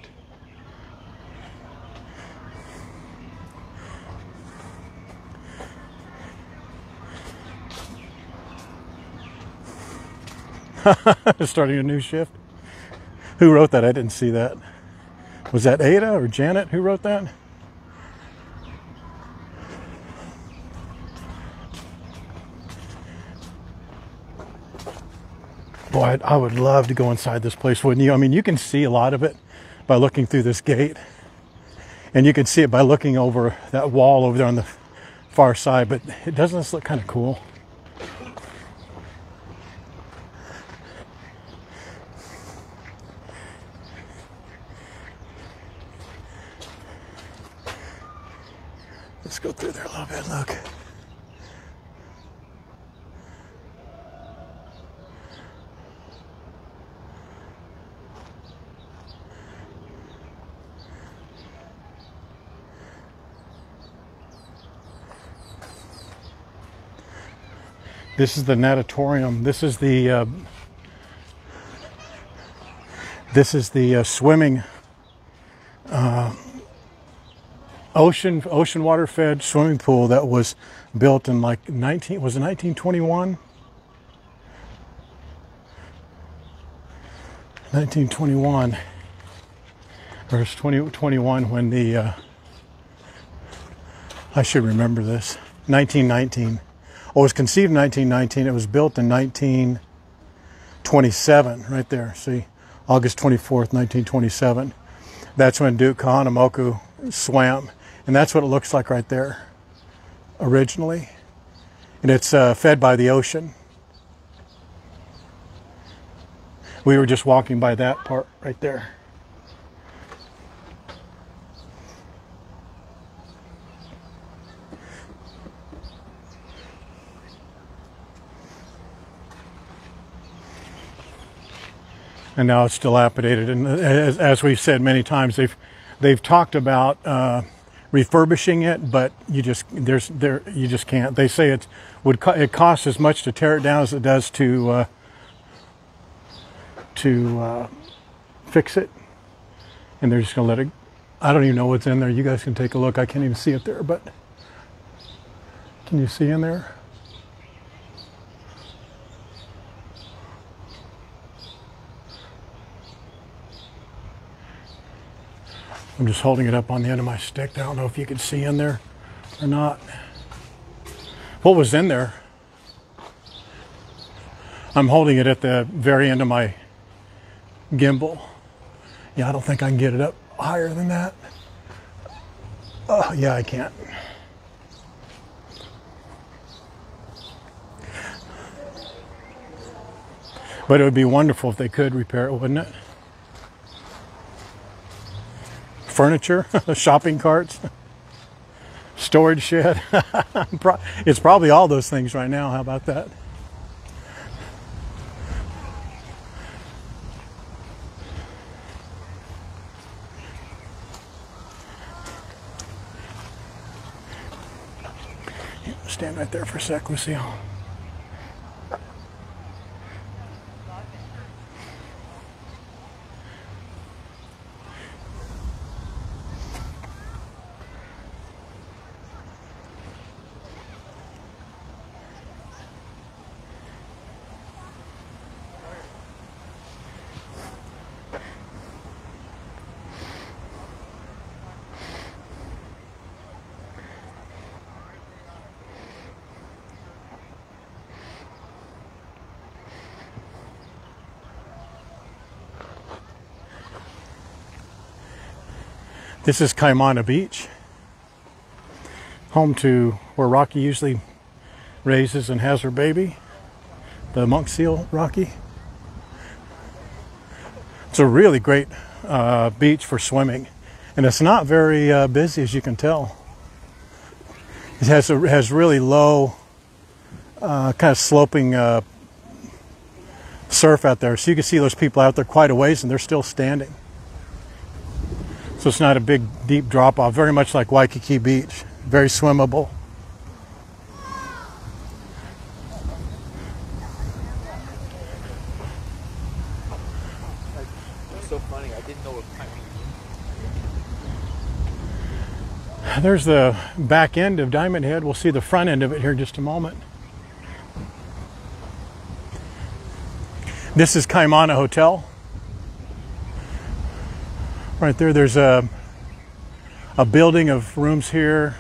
Starting a new shift. Who wrote that? I didn't see that. Was that Ada or Janet who wrote that? Boy, I would love to go inside this place, wouldn't you? I mean, you can see a lot of it by looking through this gate. And you can see it by looking over that wall over there on the far side. But doesn't this look kind of cool? Let's go through there a little bit, look. This is the natatorium. This is the swimming ocean water fed swimming pool that was built in like 1921? 1921 or it's 2021 when the I should remember this. 1919. Oh, it was conceived in 1919. It was built in 1927, right there. See, August 24th, 1927. That's when Duke Kahanamoku swam. And that's what it looks like right there, originally. And it's fed by the ocean. We were just walking by that part right there. And now it's dilapidated. And as we've said many times, they've talked about refurbishing it, but you just can't. They say it costs as much to tear it down as it does to fix it. And they're just gonna let it. I don't even know what's in there. You guys can take a look. I can't even see it there, but can you see in there? I'm just holding it up on the end of my stick. I don't know if you can see in there or not. What was in there? I'm holding it at the very end of my gimbal. Yeah, I don't think I can get it up higher than that. Oh, yeah, I can't. But it would be wonderful if they could repair it, wouldn't it? Furniture, shopping carts, storage shed. It's probably all those things right now. How about that? Stand right there for a sec, Lucille. This is Kaimana Beach, home to where Rocky usually raises and has her baby, the monk seal Rocky. It's a really great beach for swimming, and it's not very busy, as you can tell. It has really low, kind of sloping surf out there, so you can see those people out there quite a ways, and they're still standing. So it's not a big, deep drop off, very much like Waikiki Beach, very swimmable. It's so funny. I didn't know what Kaimana. There's the back end of Diamondhead. We'll see the front end of it here in just a moment. This is Kaimana Hotel. Right there, there's a building of rooms here.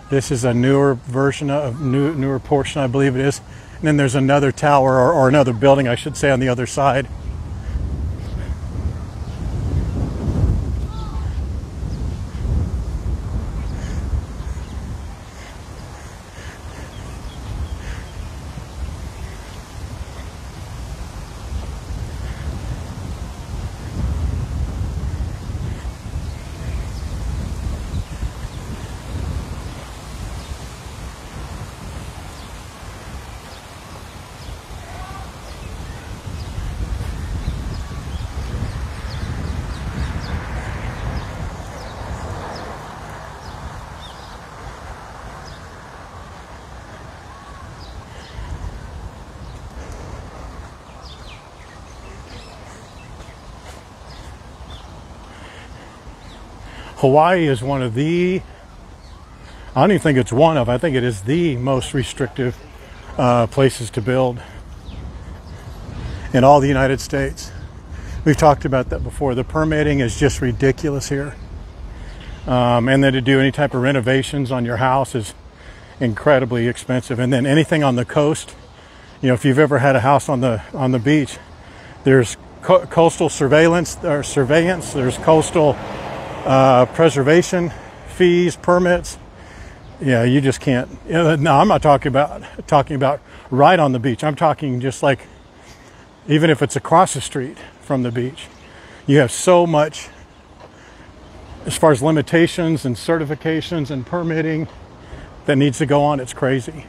This is a newer version of newer portion, I believe it is. And then there's another tower or another building, I should say, on the other side. Hawaii is one of the, I don't even think it's one of, I think it is the most restrictive places to build in all the United States. We've talked about that before. The permitting is just ridiculous here. And then to do any type of renovations on your house is incredibly expensive. And then anything on the coast, you know, if you've ever had a house on the beach, there's coastal surveillance, there's coastal preservation fees, permits. Yeah, you just can't. You know, no, I'm not talking about right on the beach. I'm talking just like, even if it's across the street from the beach, you have so much as far as limitations and certifications and permitting that needs to go on. It's crazy.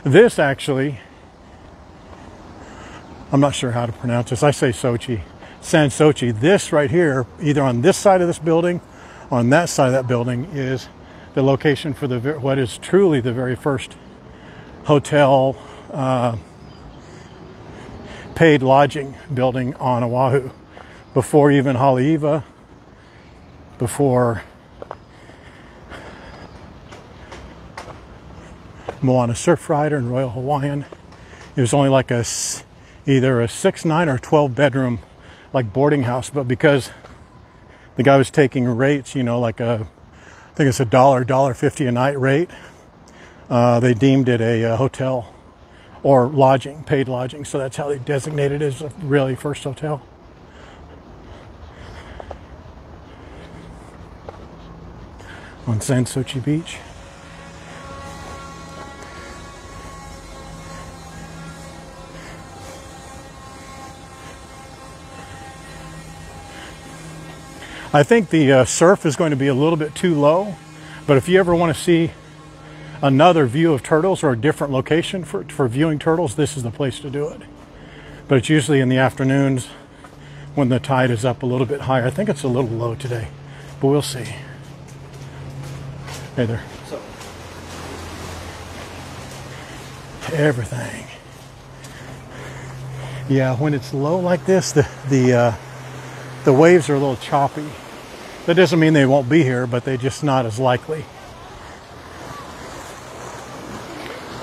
This actually, I'm not sure how to pronounce this. I say Sochi. San Sochi. This right here, either on this side of this building, on that side of that building, is the location for what is truly the very first hotel, paid lodging building on Oahu. Before even Haleiwa, before Moana Surfrider and Royal Hawaiian, it was only like either a 6, 9, or 12 bedroom like boarding house. But because the guy was taking rates, you know, like I think it's $1.50 a night rate, they deemed it a hotel or lodging, paid lodging. So that's how they designated it as a really first hotel. On San Sochi Beach. I think the surf is going to be a little bit too low, but if you ever want to see another view of turtles or a different location for viewing turtles, this is the place to do it. But it's usually in the afternoons when the tide is up a little bit higher. I think it's a little low today, but we'll see. Hey there. Everything. Yeah, when it's low like this, the waves are a little choppy. That doesn't mean they won't be here, but they're just not as likely.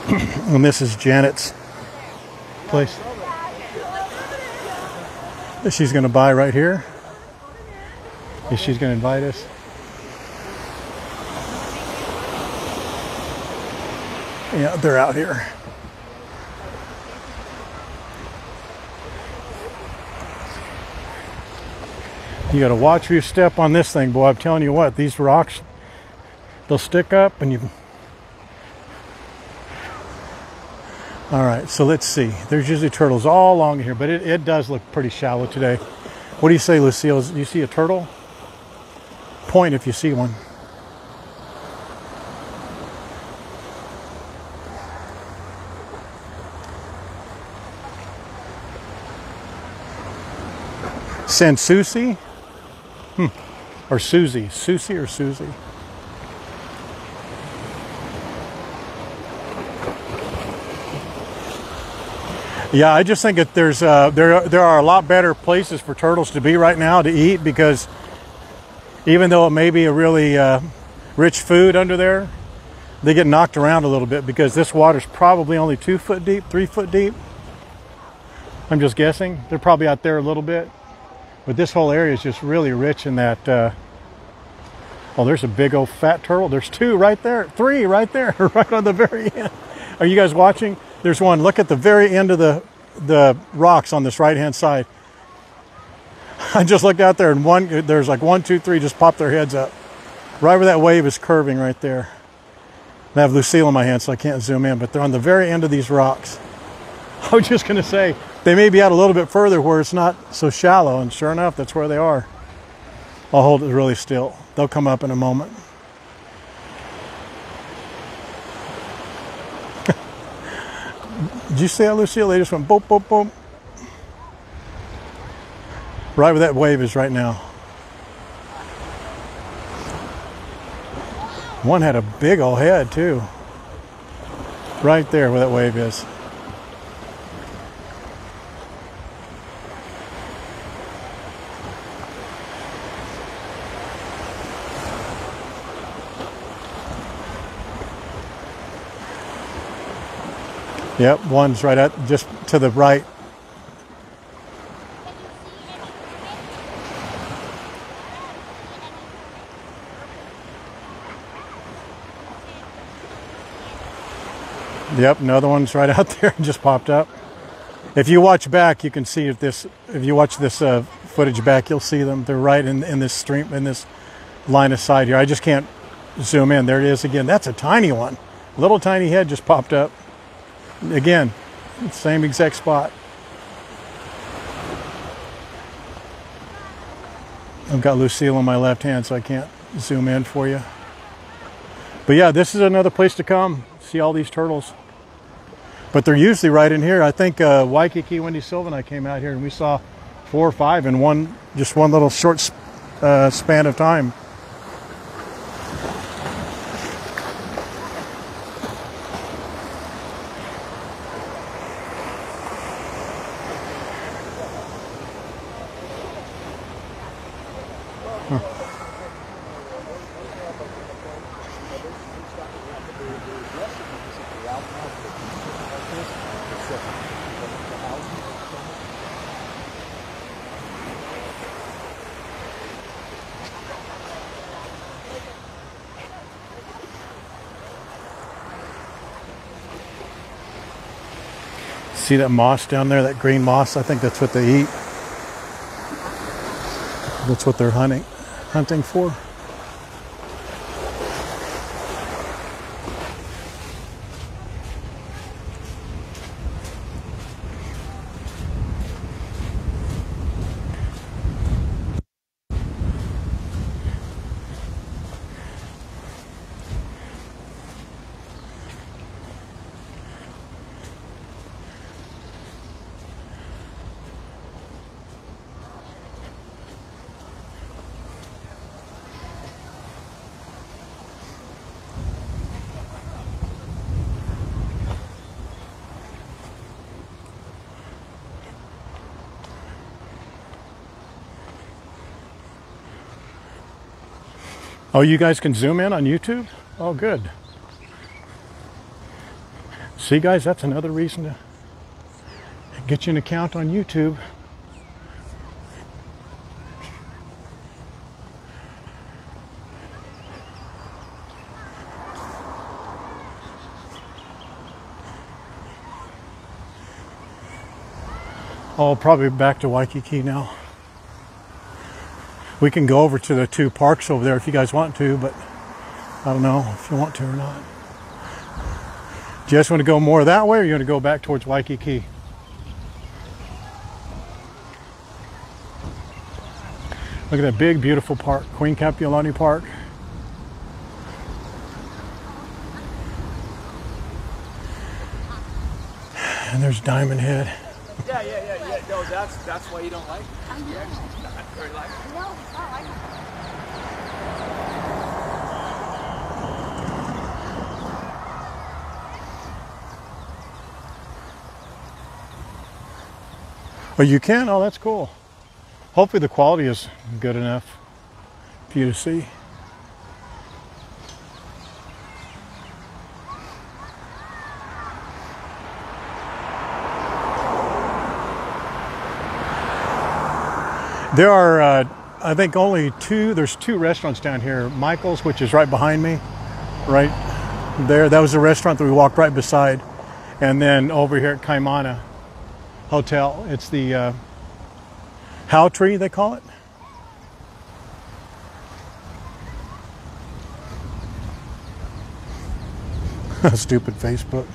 And this is Janet's place that she's going to buy right here. She's going to invite us. Yeah, they're out here. You got to watch where you step on this thing, boy. I'm telling you what, these rocks, they'll stick up and you... All right, so let's see. There's usually turtles all along here, but it does look pretty shallow today. What do you say, Lucille? Do you see a turtle? Point if you see one. Sansusi? Or Susie. Susie or Susie? Yeah, I just think that there are a lot better places for turtles to be right now to eat, because even though it may be a really rich food under there, they get knocked around a little bit because this water's probably only 2 foot deep, 3 foot deep. I'm just guessing. They're probably out there a little bit. But this whole area is just really rich in that. Oh, there's a big old fat turtle. There's 2 right there, 3 right there, right on the very end. Are you guys watching? There's one. Look at the very end of the rocks on this right-hand side. I just looked out there and there's like 1, 2, 3 just popped their heads up. Right where that wave is curving right there. I have Lucille in my hand, so I can't zoom in, but they're on the very end of these rocks. I was just going to say, they may be out a little bit further where it's not so shallow, and sure enough, that's where they are. I'll hold it really still. They'll come up in a moment. Did you see that, Lucille? They just went boop, boop, boop. Right where that wave is right now. One had a big old head, too. Right there where that wave is. Yep, one's right at just to the right. Yep, another one's right out there, just popped up. If you watch back, you can see if you watch this footage back, you'll see them. They're right in this stream, in this line of sight here. I just can't zoom in. There it is again. That's a tiny one. Little tiny head just popped up. Again, same exact spot. I've got Lucille on my left hand, so I can't zoom in for you. But yeah, this is another place to come. See all these turtles. But they're usually right in here. I think Waikiki, Wendy Silva and I came out here and we saw 4 or 5 in just one little short span of time. See that moss down there, that green moss? I think that's what they eat. That's what they're hunting for. Oh, you guys can zoom in on YouTube? Oh, good. See, guys, that's another reason to get you an account on YouTube. Oh, probably back to Waikiki now. We can go over to the 2 parks over there if you guys want to, but I don't know if you want to or not. Do you guys want to go more that way, or you want to go back towards Waikiki? Look at that big, beautiful park, Queen Kapiolani Park. And there's Diamondhead. Yeah. No, that's why you don't like it. You actually not very like it. No, I like it. Well, you can? Oh, that's cool. Hopefully the quality is good enough for you to see. There are, I think, only there's 2 restaurants down here. Michael's, which is right behind me, right there. That was the restaurant that we walked right beside. And then over here at Kaimana Hotel, it's the How Tree, they call it. Stupid Facebook.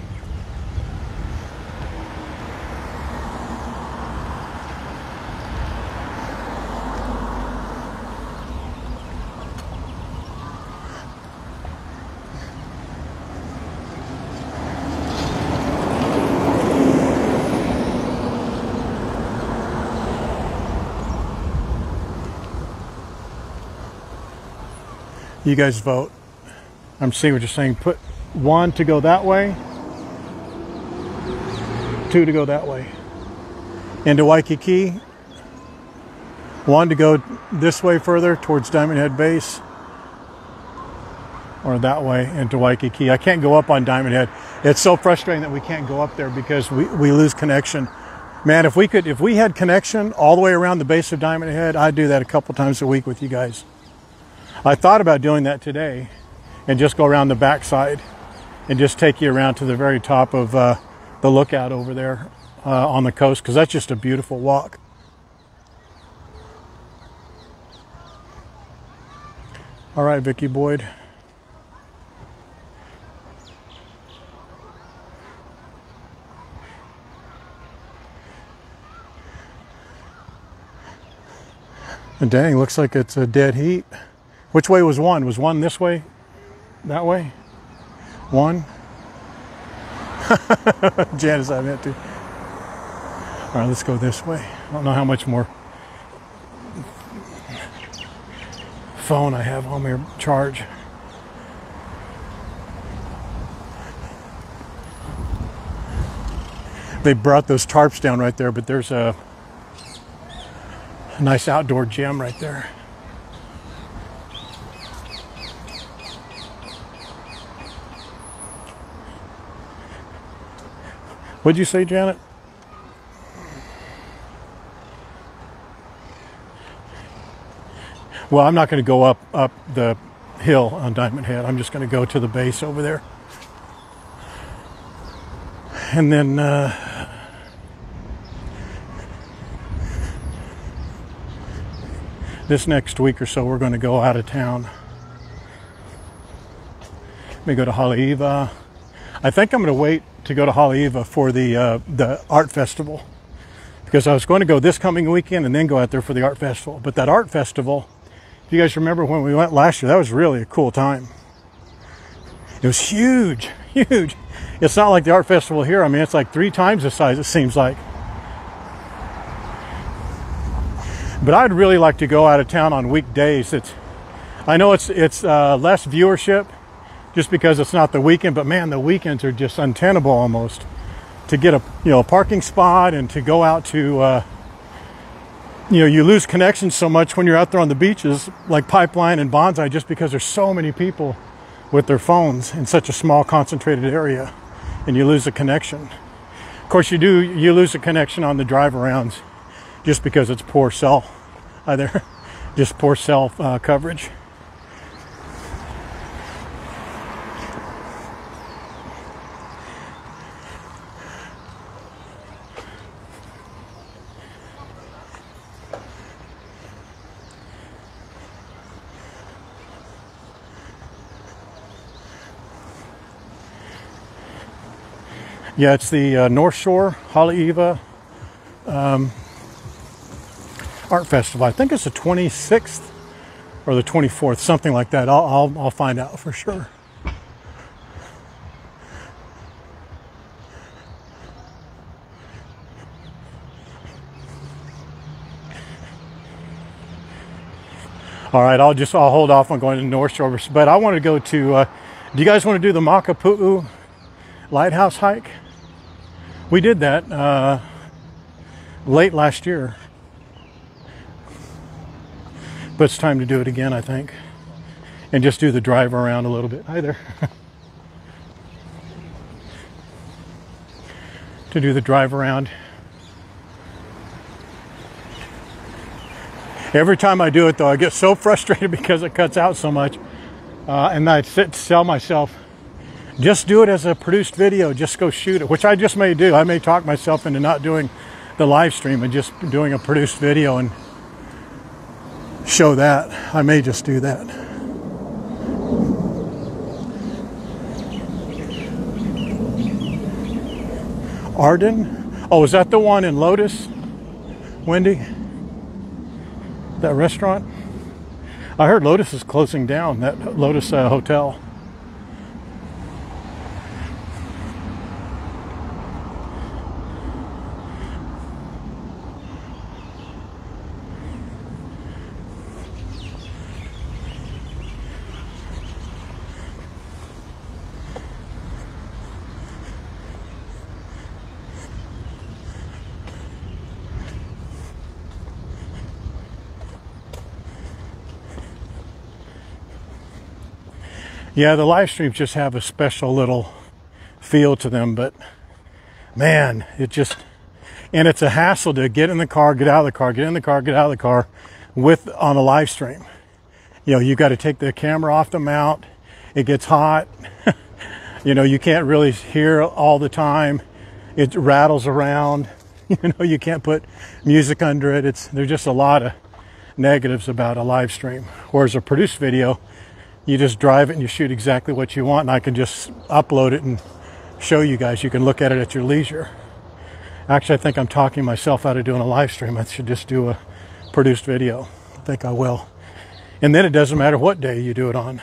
You guys vote. I'm seeing what you're saying. Put 1 to go that way, 2 to go that way. Into Waikiki. 1 to go this way further towards Diamondhead Base, or that way into Waikiki. I can't go up on Diamondhead. It's so frustrating that we can't go up there because we lose connection. Man, if we had connection all the way around the base of Diamondhead, I'd do that a couple times a week with you guys. I thought about doing that today and just go around the backside and just take you around to the very top of the lookout over there on the coast, because that's just a beautiful walk. All right, Vicky Boyd. And dang, looks like it's a dead heat. Which way was 1? Was 1 this way? That way? 1? Janice, I meant to. All right, let's go this way. I don't know how much more phone I have on my charge. They brought those tarps down right there, but there's a nice outdoor gym right there. What'd you say, Janet? Well, I'm not going to go up the hill on Diamondhead. I'm just going to go to the base over there. And then this next week or so, we're going to go out of town. We go to Haleiwa. I think I'm going to wait to go to Haleiwa for the art festival, because I was going to go this coming weekend and then go out there for the art festival. But that art festival, if you guys remember when we went last year, that was really a cool time. It was huge, huge. It's not like the art festival here. I mean, it's like 3 times the size, it seems like. But I'd really like to go out of town on weekdays. I know it's less viewership just because it's not the weekend, but man, the weekends are just untenable almost. To get a parking spot and to go out to you lose connection so much when you're out there on the beaches like Pipeline and Bonsai, just because there's so many people with their phones in such a small concentrated area, and you lose a connection. Of course you lose a connection on the drive arounds just because it's poor cell just poor cell coverage. Yeah, it's the North Shore Haleiwa Art Festival. I think it's the 26th or the 24th, something like that. I'll find out for sure. All right, I'll hold off on going to the North Shore, but I want to go to, do you guys want to do the Makapu'u Lighthouse hike? We did that late last year, but it's time to do it again, I think, and just do the drive around a little bit. Hi there. To do the drive around. Every time I do it, though, I get so frustrated because it cuts out so much, and I tell myself, just do it as a produced video, just go shoot it, which I just may do. I may talk myself into not doing the live stream and just doing a produced video and show that. I may just do that. Arden? Oh, is that the one in Lotus, Wendy? That restaurant? I heard Lotus is closing down, that Lotus hotel. Yeah, the live streams just have a special little feel to them, but man, it just, and it's a hassle to get in the car, get out of the car, get in the car, get out of the car on a live stream. You know, you got to take the camera off the mount. It gets hot. You know, you can't really hear all the time. It rattles around. You know, you can't put music under it. There's just a lot of negatives about a live stream. Whereas a produced video, you just drive it and you shoot exactly what you want, and I can just upload it and show you guys. You can look at it at your leisure. Actually, I think I'm talking myself out of doing a live stream. I should just do a produced video. I think I will. And then it doesn't matter what day you do it on.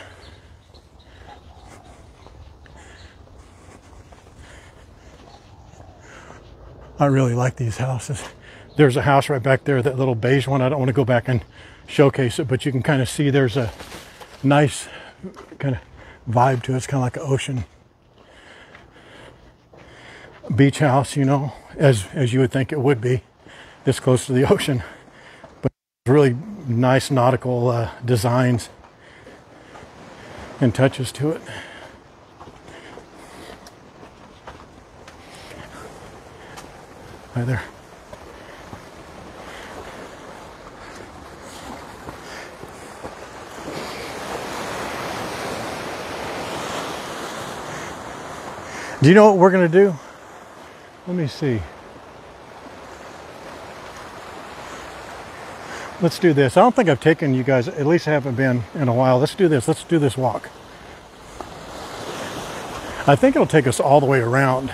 I really like these houses. There's a house right back there, that little beige one. I don't want to go back and showcase it, but you can kind of see there's a nice kind of vibe to it. It's kind of like an ocean beach house, you know, as you would think it would be this close to the ocean. But really nice nautical designs and touches to it. Hi there. Do you know what we're going to do? Let me see. Let's do this. I don't think I've taken you guys, at least I haven't been in a while. Let's do this. Let's do this walk. I think it'll take us all the way around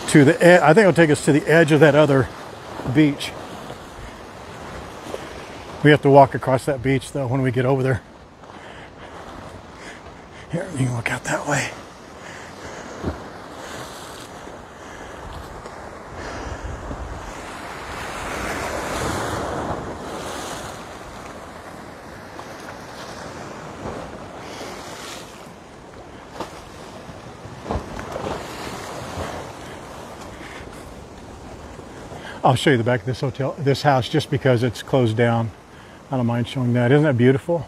to the edge. I think it'll take us to the edge of that other beach. We have to walk across that beach, though, when we get over there. Here, you can look out that way. I'll show you the back of this house, just because it's closed down. I don't mind showing that. Isn't that beautiful?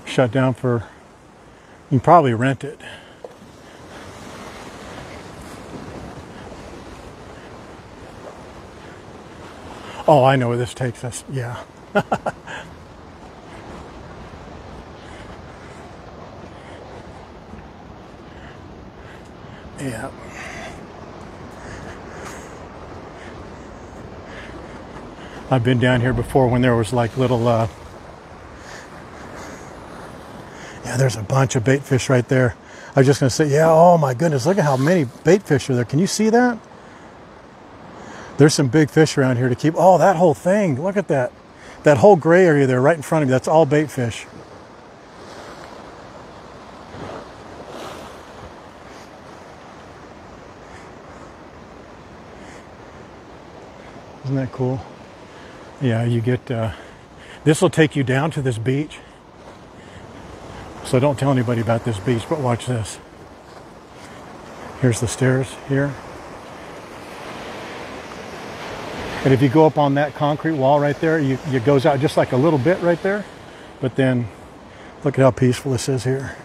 Shut down for, you can probably rent it. Oh, I know where this takes us. Yeah. Yeah. I've been down here before when there was like little, yeah, there's a bunch of bait fish right there. I was just going to say, yeah, oh my goodness, look at how many bait fish are there. Can you see that? There's some big fish around here to keep. Oh, that whole thing, look at that. That whole gray area there right in front of you, that's all bait fish. Isn't that cool? Yeah, you get, this will take you down to this beach. So don't tell anybody about this beach, but watch this. Here's the stairs here. And if you go up on that concrete wall right there, it goes out just like a little bit right there. But then look at how peaceful this is here.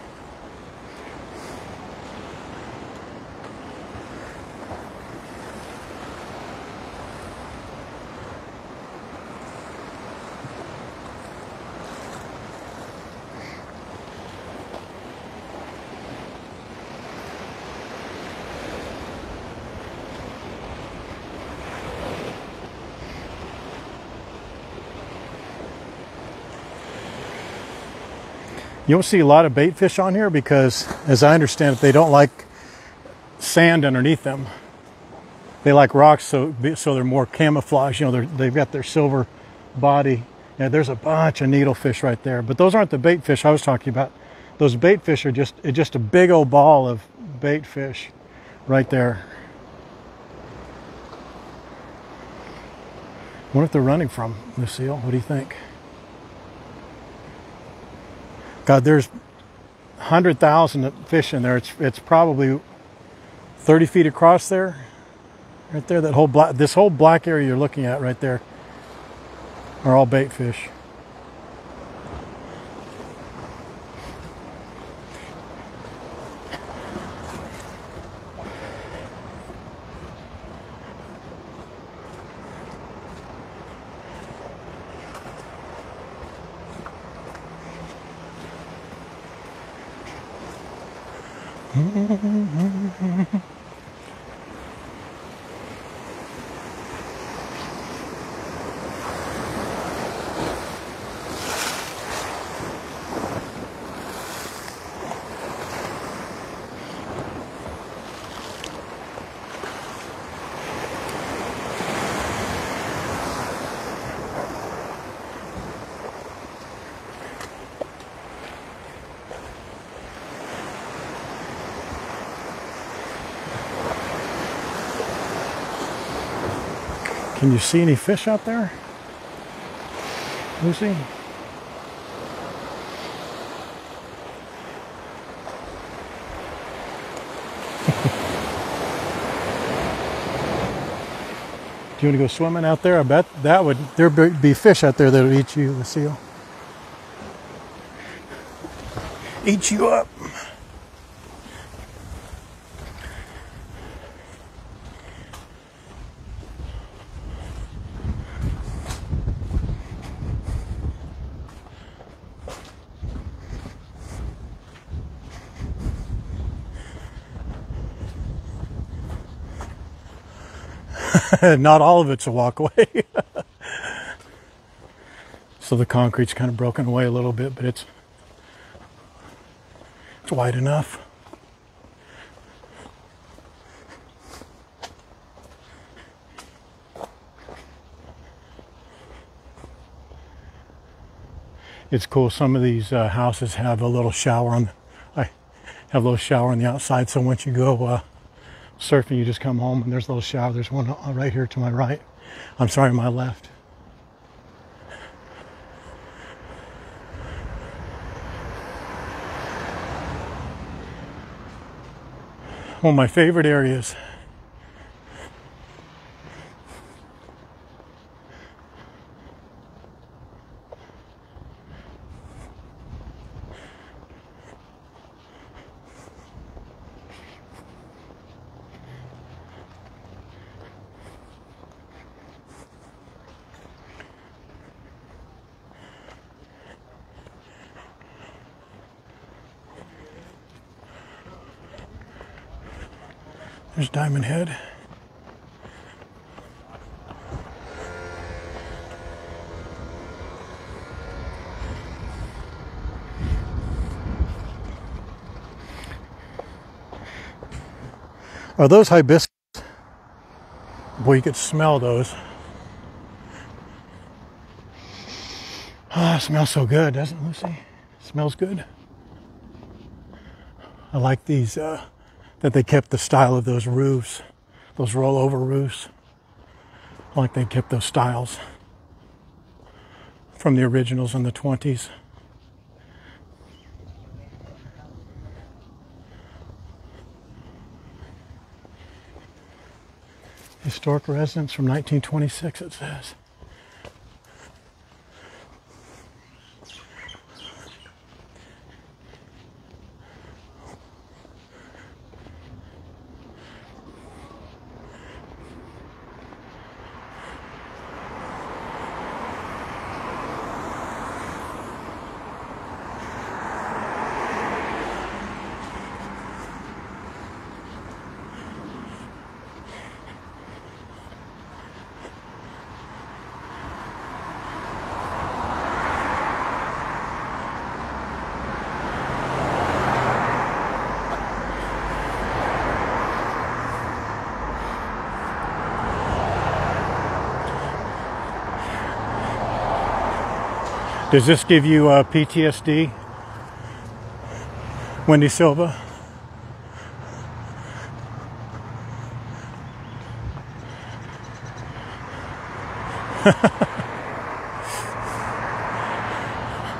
You don't see a lot of bait fish on here because, as I understand it, they don't like sand underneath them. They like rocks, so they're more camouflage. You know, they've got their silver body. Yeah, there's a bunch of needlefish right there, but those aren't the bait fish I was talking about. Those bait fish are just a big old ball of bait fish right there. I wonder if they're running from, Lucille. What do you think? God, there's 100,000 fish in there. It's probably 30 feet across there, right there. This whole black area you're looking at right there are all bait fish. Can you see any fish out there, Lucy? Do you want to go swimming out there? I bet there'd be fish out there that would eat you, Lucille. Eat you up. Not all of it's a walkway. So the concrete's kind of broken away a little bit, but it's wide enough. It's cool. Some of these houses have a little shower on. I have a little shower on the outside, so once you go surfing, you just come home and there's a little shower. There's one right here to my right. I'm sorry, my left. One of my favorite areas. There's Diamondhead. Are those hibiscus? Boy, you could smell those. Ah, it smells so good, doesn't it, Lucy? It smells good. I like these, that they kept the style of those roofs, those rollover roofs. I like they kept those styles from the originals in the 20s. Historic residence from 1926, it says. Does this give you PTSD, Wendy Silva?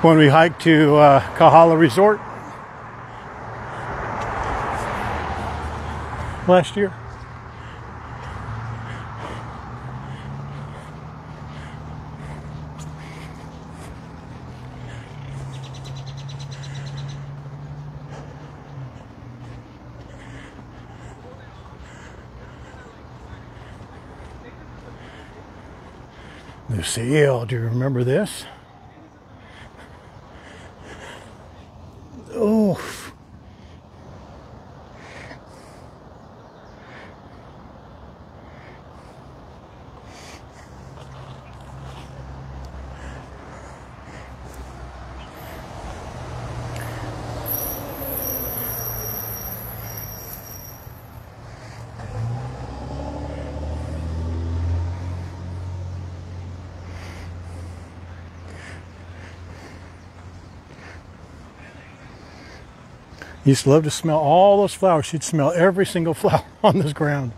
When we hiked to Kahala Resort last year. Lucille, do you remember this? Oh. Used to love to smell all those flowers. She'd smell every single flower on this ground.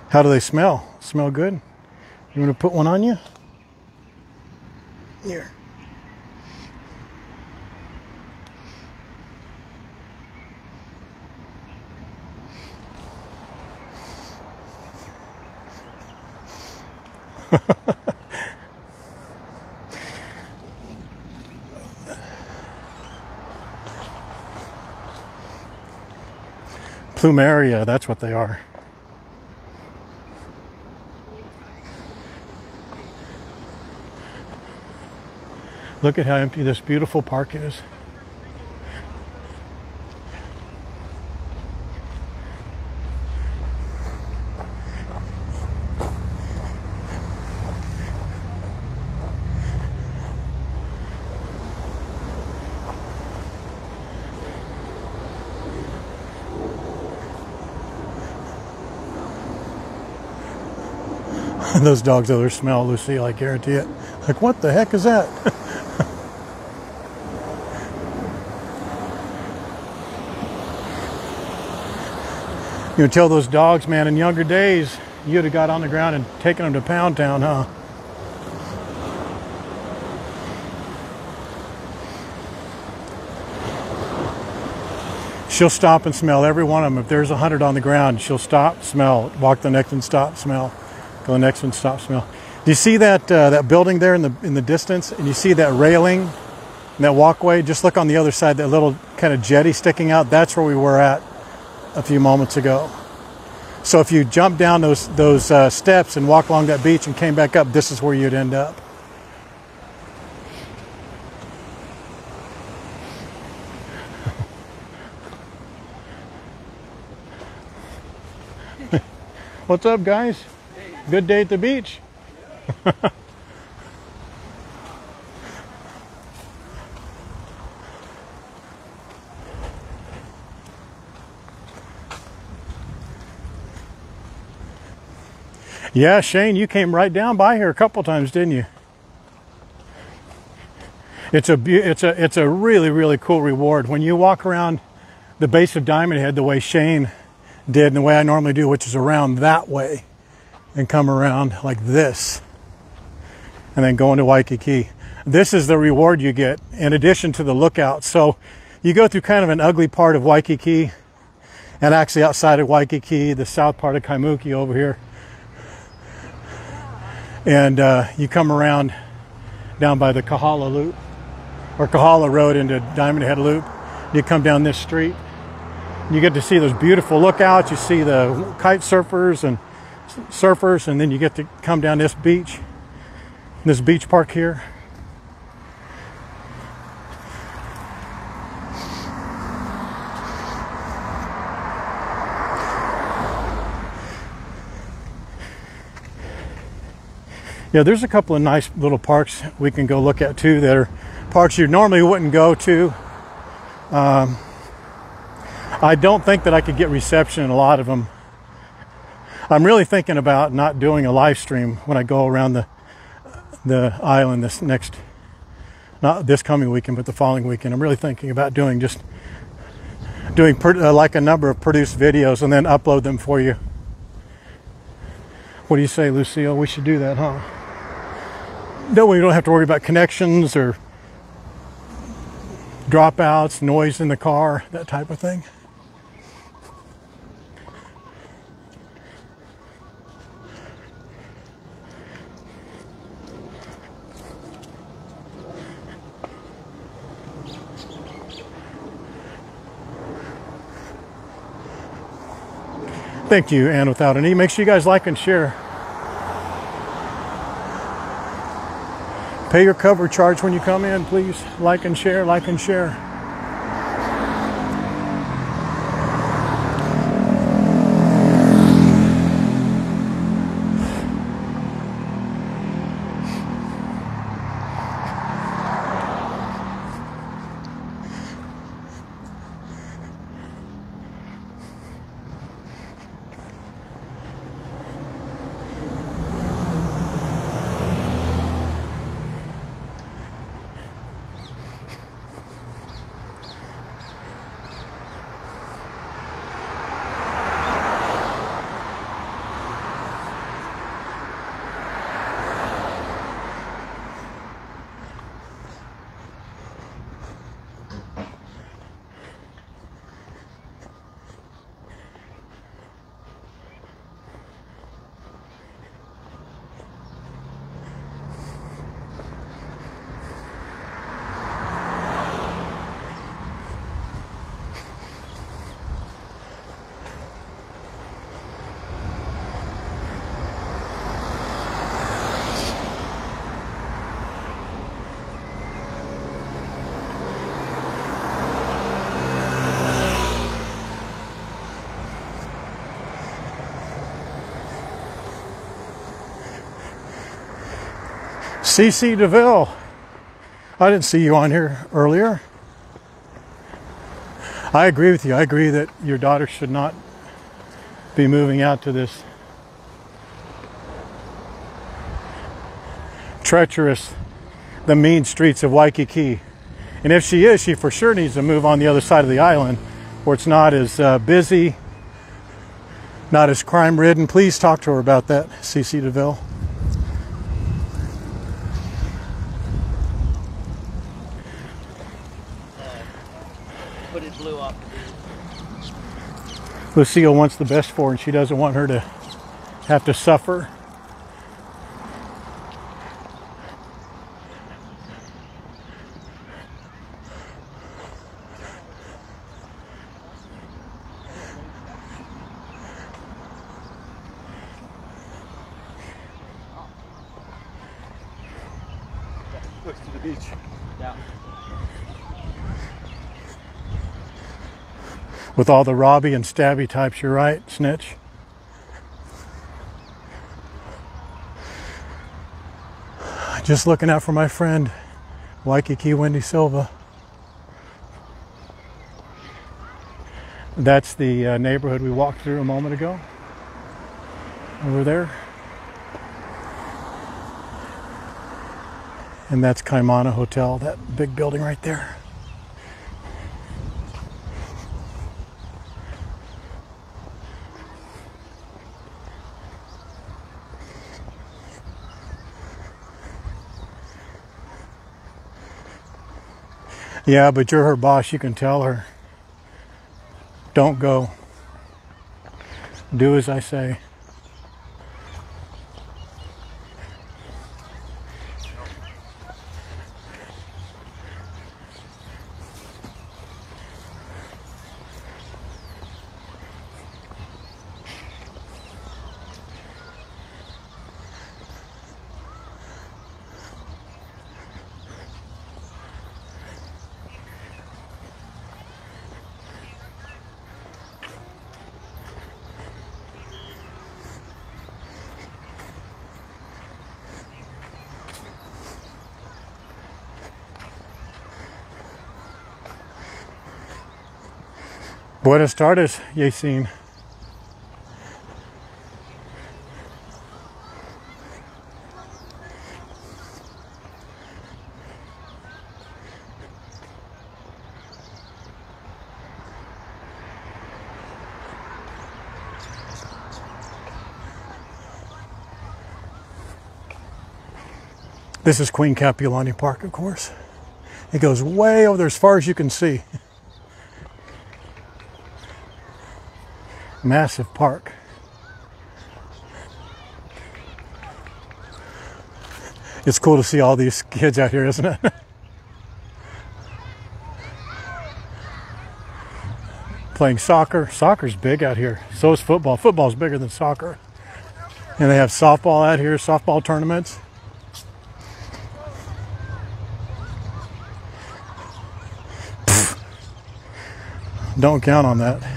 How do they smell? Smell good? You want to put one on you? Here. Plumeria, that's what they are. Look at how empty this beautiful park is. Those dogs over there smell, Lucille, I guarantee it. Like, what the heck is that? You would tell those dogs, man, in younger days, you'd have got on the ground and taken them to Pound Town, huh? She'll stop and smell every one of them. If there's 100 on the ground, she'll stop, smell, walk the next one, stop, smell. Go the next one, stop, smell. Do you see that that building there in the distance? And you see that railing and that walkway? Just look on the other side, that little kind of jetty sticking out. That's where we were at a few moments ago. So if you jump down those steps and walk along that beach and came back up, this is where you'd end up. What's up, guys? Good day at the beach. Yeah, Shane, you came right down by here a couple times, didn't you? It's a really, really cool reward when you walk around the base of Diamondhead the way Shane did and the way I normally do, which is around that way and come around like this and then go into Waikiki. This is the reward you get in addition to the lookout. So you go through kind of an ugly part of Waikiki, and actually outside of Waikiki, the south part of Kaimuki over here. And you come around down by the Kahala Loop, or Kahala Road into Diamondhead Loop. You come down this street. You get to see those beautiful lookouts. You see the kite surfers, and then you get to come down this beach park here. Yeah, there's a couple of nice little parks we can go look at too that are parks you normally wouldn't go to. I don't think that I could get reception in a lot of them. I'm really thinking about not doing a live stream when I go around the island not this coming weekend, but the following weekend. I'm really thinking about doing like a number of produced videos and then upload them for you. What do you say, Lucille? We should do that, huh? That way you don't have to worry about connections or dropouts, noise in the car, that type of thing. Thank you, and without an E. Make sure you guys like and share. Pay your cover charge when you come in, please. Like and share, like and share. CC DeVille, I didn't see you on here earlier. I agree with you. I agree that your daughter should not be moving out to this treacherous, the mean streets of Waikiki. And if she is, she for sure needs to move on the other side of the island where it's not as busy, not as crime ridden. Please talk to her about that, CC DeVille. Put it blue off the beach. Lucille wants the best for her, and she doesn't want her to have to suffer. Looks to the beach. Yeah. With all the Robbie and Stabby types, you're right, Snitch. Just looking out for my friend, Waikiki Wendy Silva. That's the neighborhood we walked through a moment ago. Over there. And that's Kaimana Hotel, that big building right there. Yeah, but you're her boss. You can tell her, don't go. Do as I say. Buenas tardes, Yasin. This is Queen Kapiolani Park, of course. It goes way over there as far as you can see. Massive park. It's cool to see all these kids out here, isn't it? Playing soccer. Soccer's big out here. So is football. Football's bigger than soccer. And they have softball out here, softball tournaments. Pfft. Don't count on that.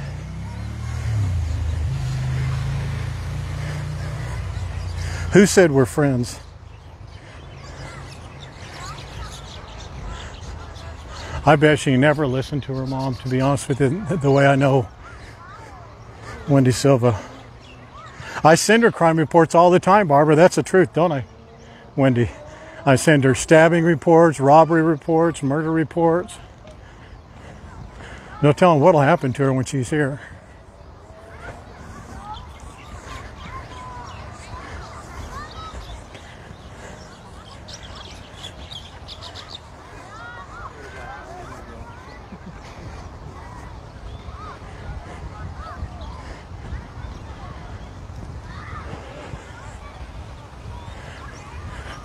Who said we're friends? I bet she never listened to her mom, to be honest with you, the way I know Wendy Silva. I send her crime reports all the time, Barbara. That's the truth, don't I, Wendy? I send her stabbing reports, robbery reports, murder reports. No telling what'll happen to her when she's here.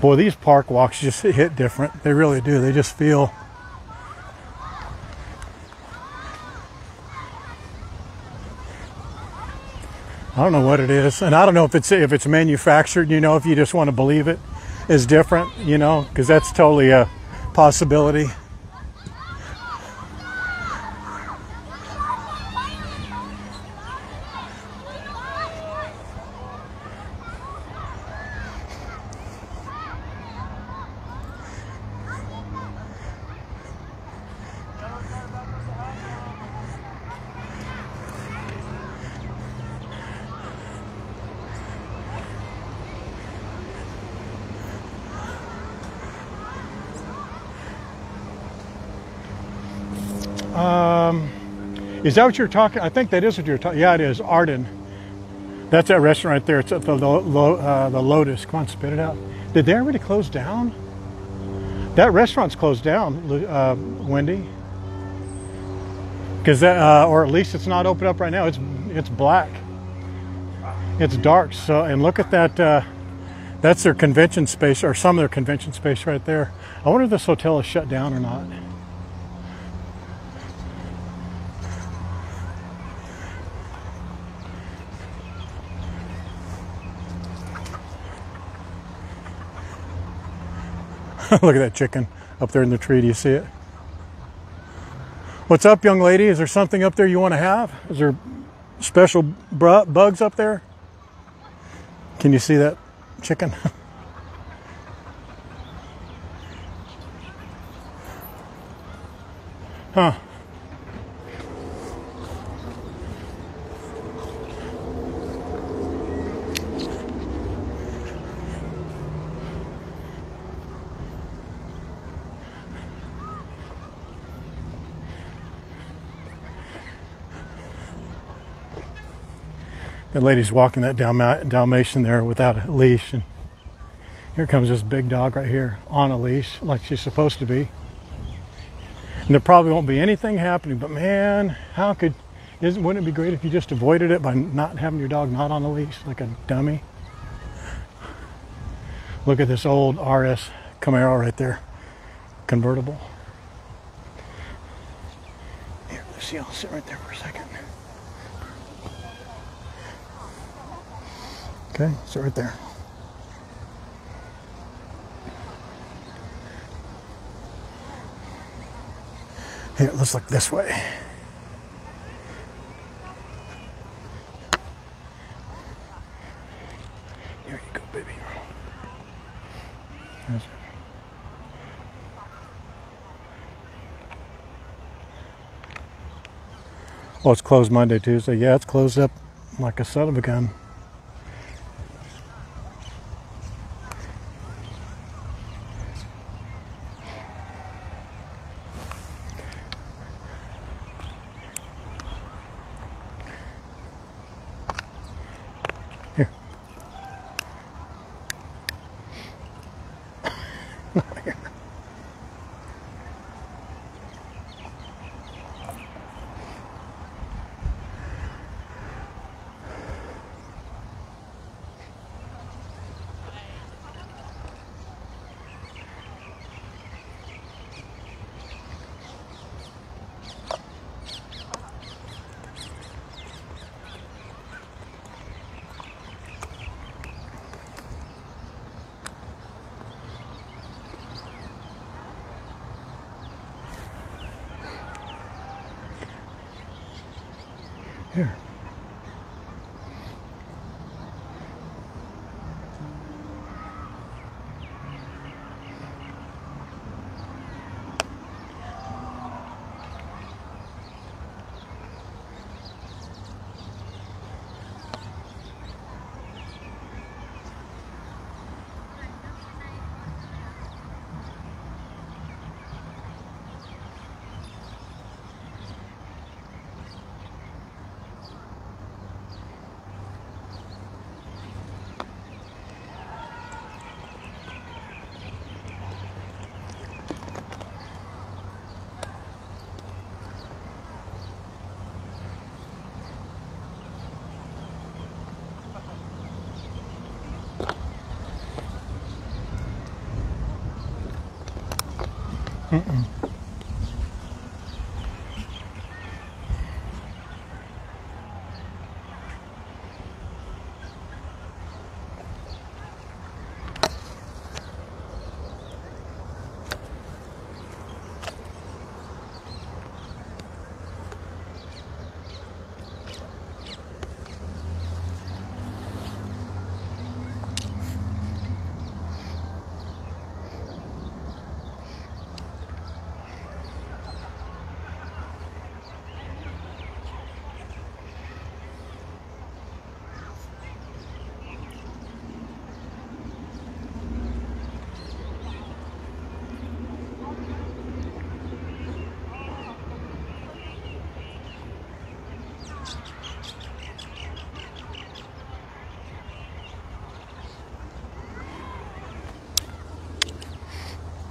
Boy, these park walks just hit different. They really do. They just feel... I don't know what it is. And I don't know if it's manufactured, you know, if you just want to believe it is different, you know, because that's totally a possibility. Is that what you're talking? I think that is what you're talking. Yeah, it is. Arden. That's that restaurant right there. It's at the Lotus. Come on, spit it out. Did they already close down? That restaurant's closed down, Wendy. Because that, or at least it's not open up right now. It's black. It's dark. So, and look at that. That's their convention space, or some of their convention space right there. I wonder if this hotel is shut down or not. Look at that chicken up there in the tree. Do you see it? What's up, young lady? Is there something up there you want to have? Is there special bugs up there? Can you see that chicken? Huh. The lady's walking that Dalmatian there without a leash, and here comes this big dog right here on a leash like she's supposed to be. And there probably won't be anything happening, but man, wouldn't it be great if you just avoided it by not having your dog not on a leash like a dummy? Look at this old RS Camaro right there, convertible. Here, Lucille, sit right there for a second. Okay, sit right there. Here, let's look this way. Here you go, baby. That's it. Oh, it's closed Monday, Tuesday. Yeah, it's closed up like a son of a gun. Here. Here. Here. Mm-mm.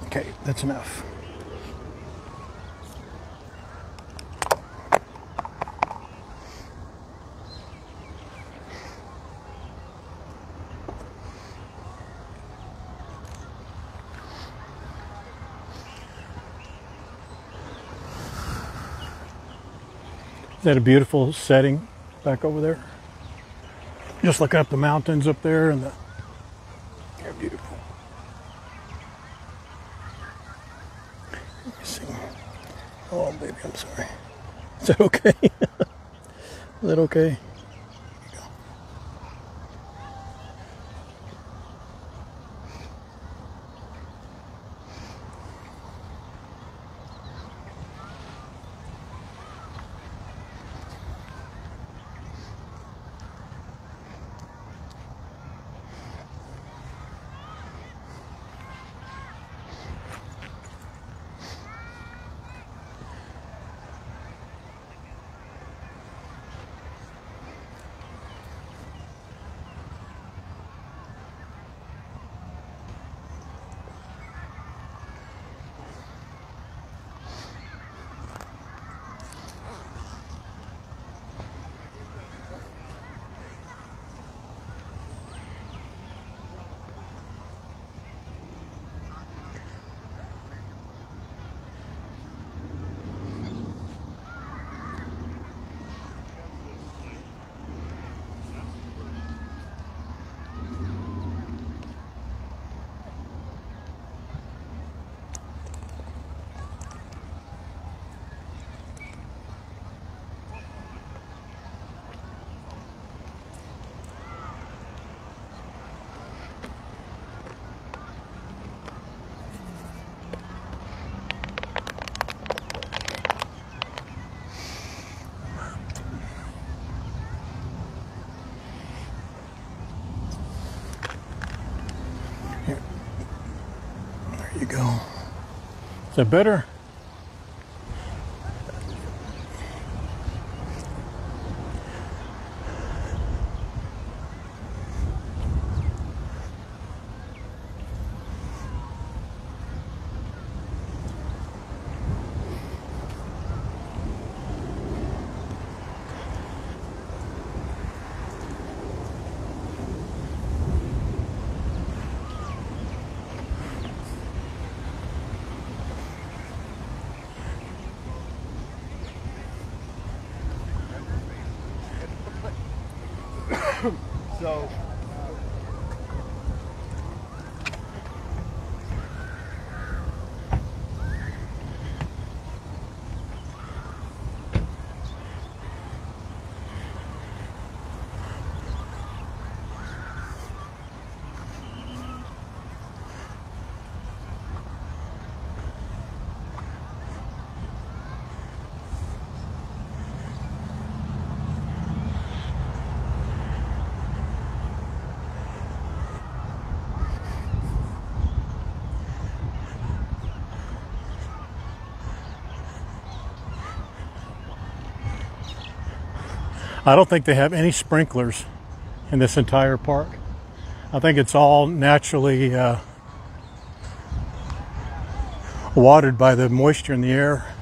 Okay, that's enough. Is that a beautiful setting back over there? Just look up the mountains up there and they're beautiful. Oh, baby, I'm sorry. Is that okay? Is that okay? Is that better? So I don't think they have any sprinklers in this entire park. I think it's all naturally watered by the moisture in the air.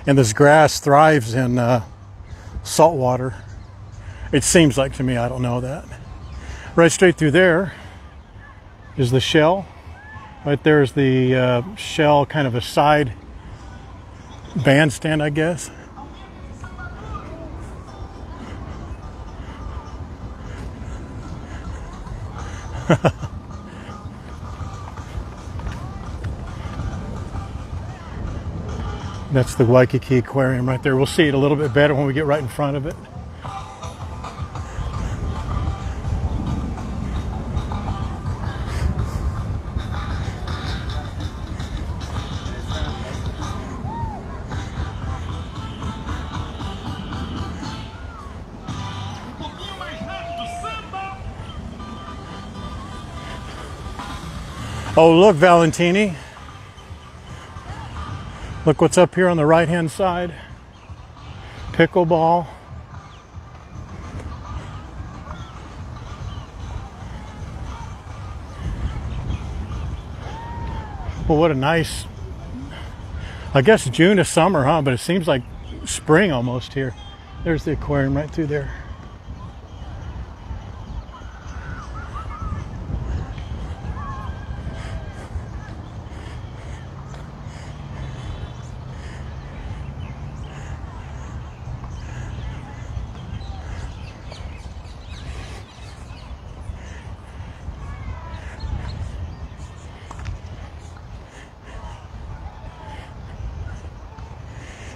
And this grass thrives in salt water. It seems like to me, I don't know that. Right straight through there is the shell. Right there is the shell, kind of a side bandstand, I guess. That's the Waikiki Aquarium right there. We'll see it a little bit better when we get right in front of it. Oh, look, Valentini. Look what's up here on the right-hand side. Pickleball. Well, what a nice, I guess June is summer, huh? But it seems like spring almost here. There's the aquarium right through there.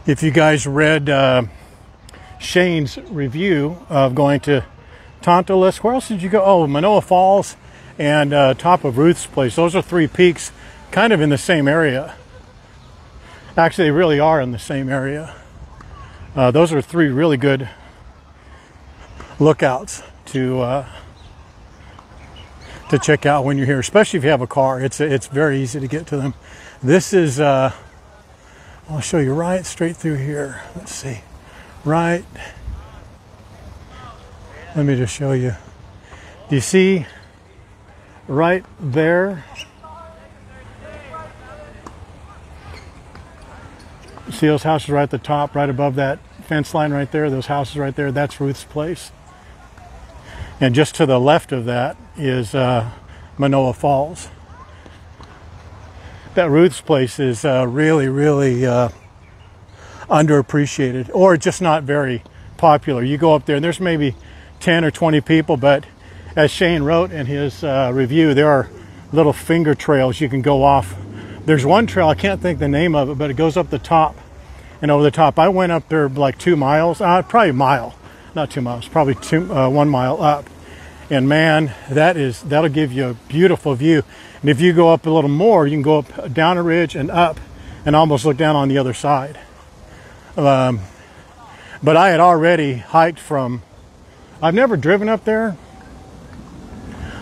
If you guys read Shane's review of going to Tantalus, where else did you go? Oh, Manoa Falls and top of Ruth's place. Those are three peaks kind of in the same area. Actually, they really are in the same area. Those are three really good lookouts to check out when you're here, especially if you have a car. It's very easy to get to them. This is I'll show you right straight through here. Let's see. Right. Let me just show you. Do you see right there? See those houses right at the top, right above that fence line right there? Those houses right there, that's Ruth's place. And just to the left of that is Manoa Falls. That Ruth's place is really, really underappreciated, or just not very popular. You go up there and there's maybe 10 or 20 people, but as Shane wrote in his review, there are little finger trails you can go off. There's one trail, I can't think the name of it, but it goes up the top and over the top. I went up there like 2 miles, probably a mile, not 2 miles, probably 1 mile up. And man, that'll give you a beautiful view. And if you go up a little more, you can go up down a ridge and up and almost look down on the other side. But I had already hiked from, I've never driven up there.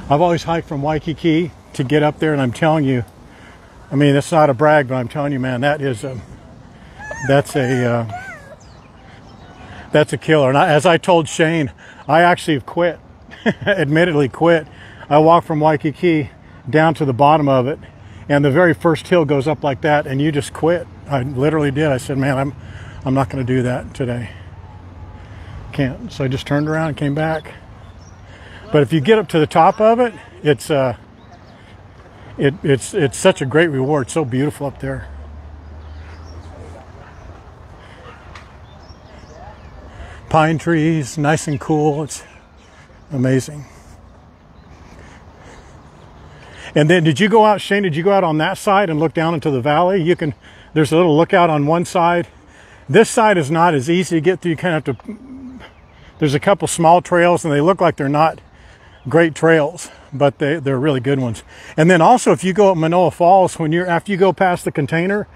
I've always hiked from Waikiki to get up there, and I'm telling you, I mean, it's not a brag, but I'm telling you, man, that's a killer. And as I told Shane, I actually have quit, admittedly quit. I walked from Waikiki down to the bottom of it, and the very first hill goes up like that, and you just quit. I literally did. I said, man, I'm not going to do that today. Can't. So I just turned around and came back. But if you get up to the top of it, it's such a great reward. It's so beautiful up there. Pine trees, nice and cool. It's amazing. And then did you go out, Shane, did you go out on that side and look down into the valley? There's a little lookout on one side. This side is not as easy to get through. You kind of have to, there's a couple small trails and they look like they're not great trails, but they're really good ones. And then also if you go up Manoa Falls, after you go past the container,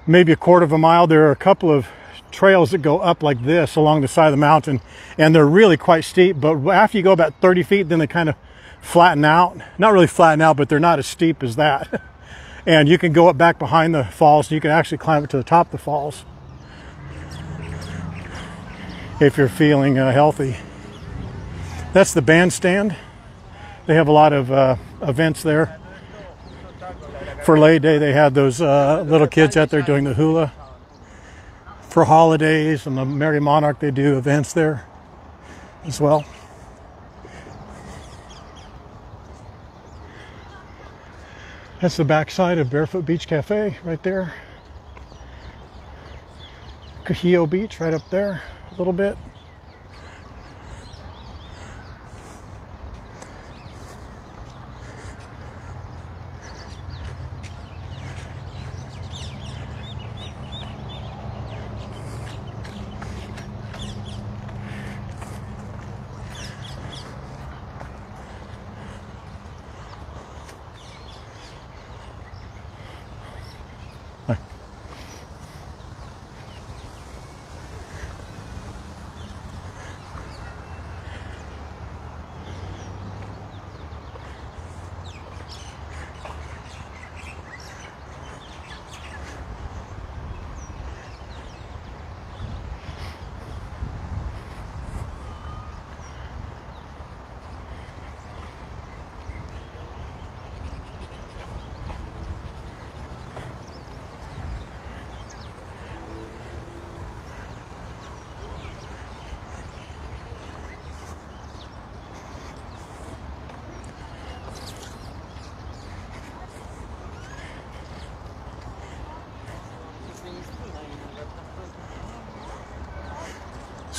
maybe a quarter of a mile, there are a couple of trails that go up like this along the side of the mountain, and they're really quite steep, but after you go about 30 feet, then they kind of flatten out. Not really flatten out, but they're not as steep as that. And you can go up back behind the falls, and you can actually climb it to the top of the falls if you're feeling healthy. That's the bandstand. They have a lot of events there. For Labor Day, they had those little kids out there doing the hula. For holidays and the Merry Monarch, they do events there as well. That's the backside of Barefoot Beach Cafe right there. Kahio Beach right up there a little bit.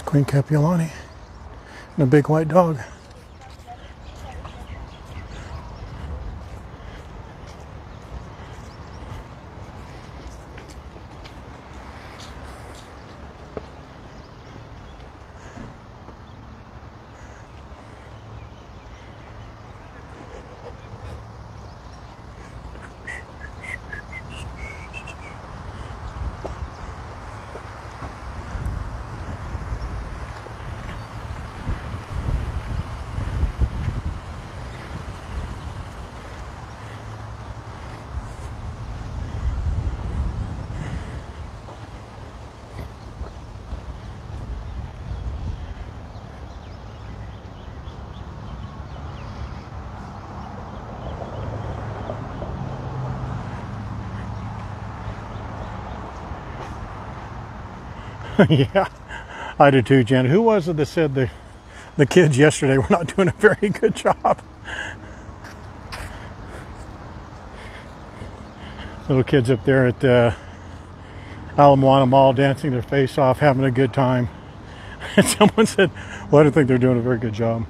Queen Kapiolani and a big white dog. Yeah, I do too, Jen. Who was it that said the kids yesterday were not doing a very good job? Little kids up there at the Ala Moana Mall dancing their face off, having a good time. And someone said, well, I don't think they're doing a very good job.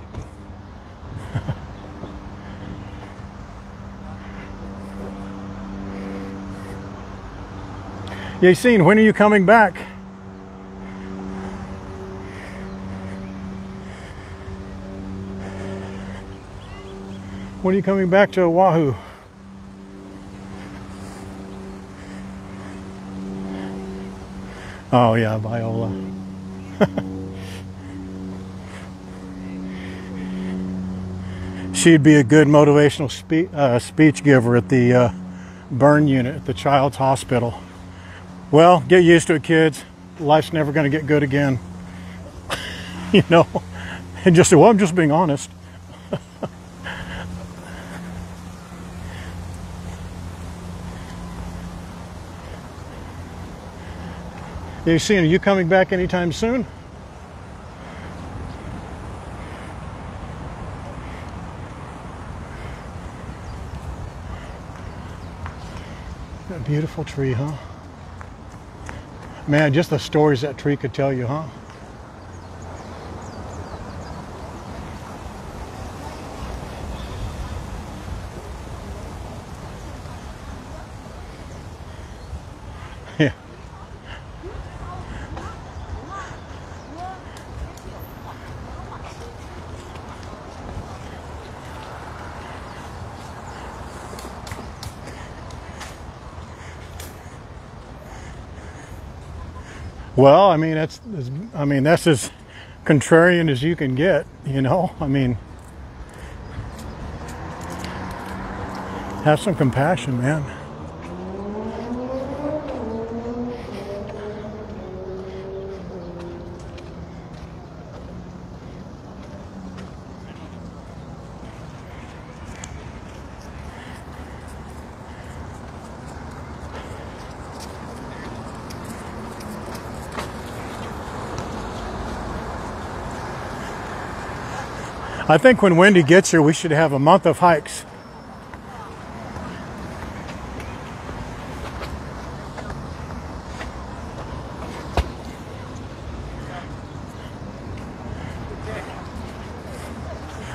Yacine, when are you coming back? When are you coming back to Oahu? Oh yeah, Viola. She'd be a good motivational speech giver at the burn unit at the child's hospital. Well, get used to it, kids. Life's never going to get good again. You know, and just say, well, I'm just being honest. You seeing, are you coming back anytime soon? That beautiful tree, huh? Man, just the stories that tree could tell you, huh? Yeah. Well, I mean, that's as contrarian as you can get, you know? I mean, have some compassion, man. I think when Wendy gets here, we should have a month of hikes.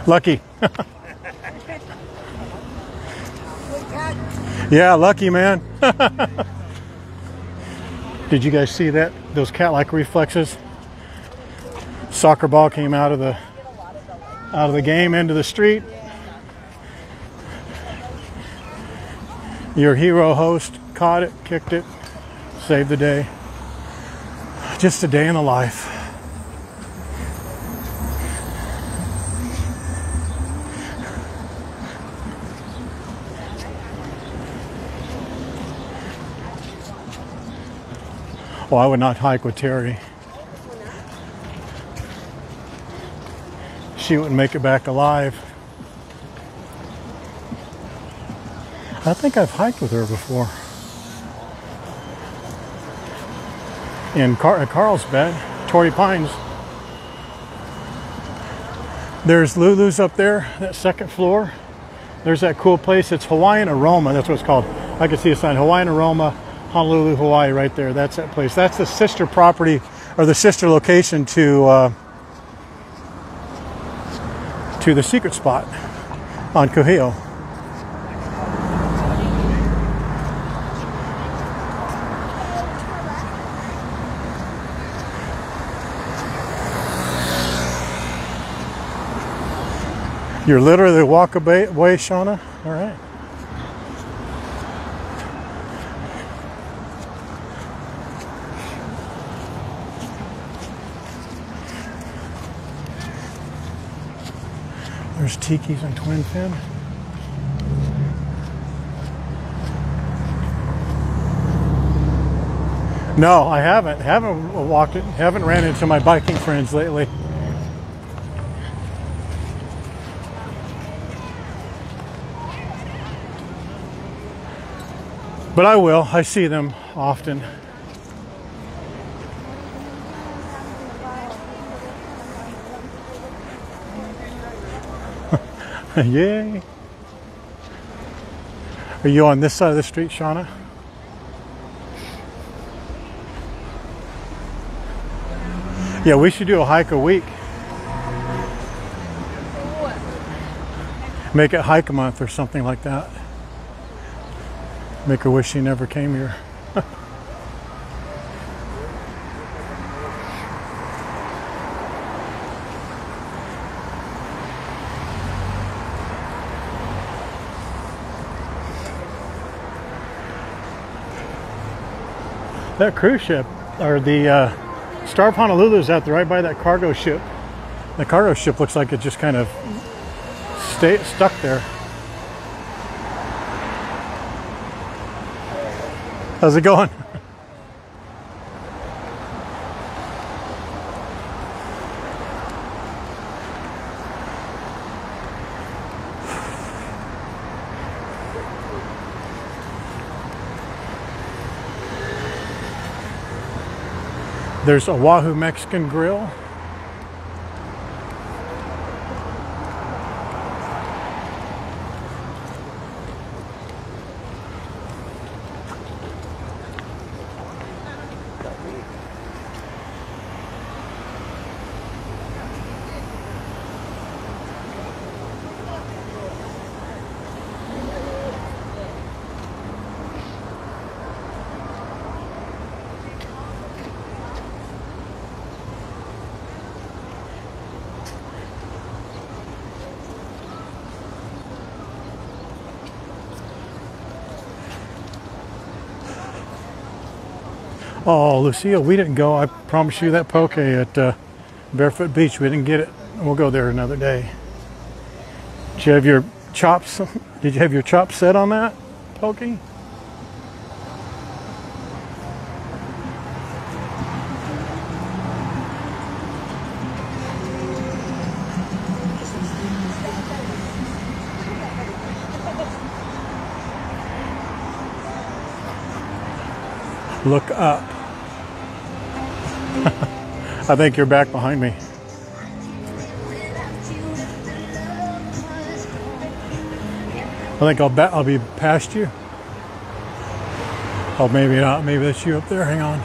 Lucky. Yeah, lucky, man. Did you guys see that? Those cat-like reflexes? Soccer ball came out of the game into the street. Your hero host caught it, kicked it, saved the day. Just a day in the life. Well, I would not hike with Terry. She wouldn't make it back alive. I think I've hiked with her before. In Carlsbad, Torrey Pines. There's Lulu's up there, that second floor. There's that cool place. It's Hawaiian Aroma. That's what it's called. I can see a sign, Hawaiian Aroma, Honolulu, Hawaii, right there. That's that place. That's the sister property, or the sister location to the secret spot on Kuhio. You're literally walk away, Shauna. All right. There's Tiki's and Twin Fin. No, I haven't. Haven't walked it. Haven't ran into my biking friends lately. But I will. I see them often. Yay. Are you on this side of the street, Shauna? Yeah, we should do a hike a week. Make it hike a month or something like that. Make her wish she never came here. That cruise ship, or the Star of Honolulu, is out there right by that cargo ship. The cargo ship looks like it just kind of stuck there. How's it going? There's Oahu Mexican Grill. Oh, Lucille, we didn't go. I promise you that poke at Barefoot Beach. We didn't get it. We'll go there another day. Did you have your chops? Did you have your chops set on that poke? Look up. I think you're back behind me. I think I'll be past you. Oh, maybe not. Maybe that's you up there. Hang on.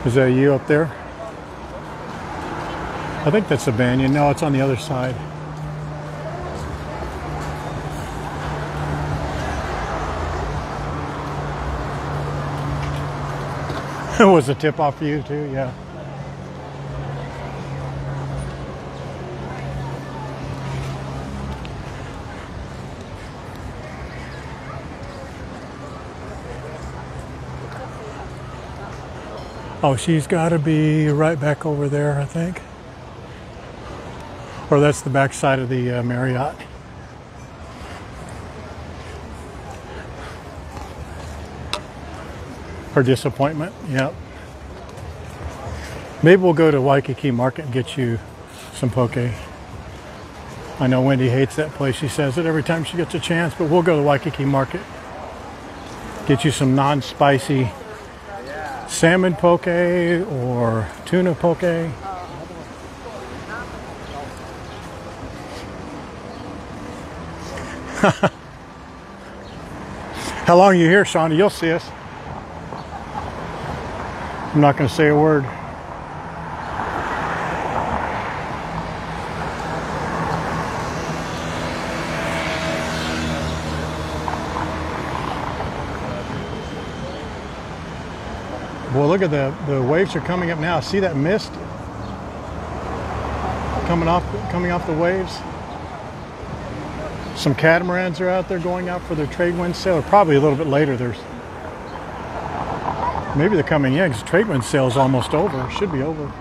Is that you up there? I think that's a banyan. No, it's on the other side. It was a tip off for you too, yeah. Oh, she's got to be right back over there, I think. Or that's the back side of the Marriott. Her disappointment, yep. Maybe we'll go to Waikiki Market and get you some poke. I know Wendy hates that place. She says it every time she gets a chance, but we'll go to Waikiki Market. Get you some non-spicy salmon poke or tuna poke. How long are you here, Shawnee? You'll see us. I'm not going to say a word. Well, look at the waves are coming up now. See that mist coming off the waves? Some catamarans are out there going out for their trade wind sale. Or probably a little bit later. Maybe they're coming in because trade wind sale is almost over. Should be over.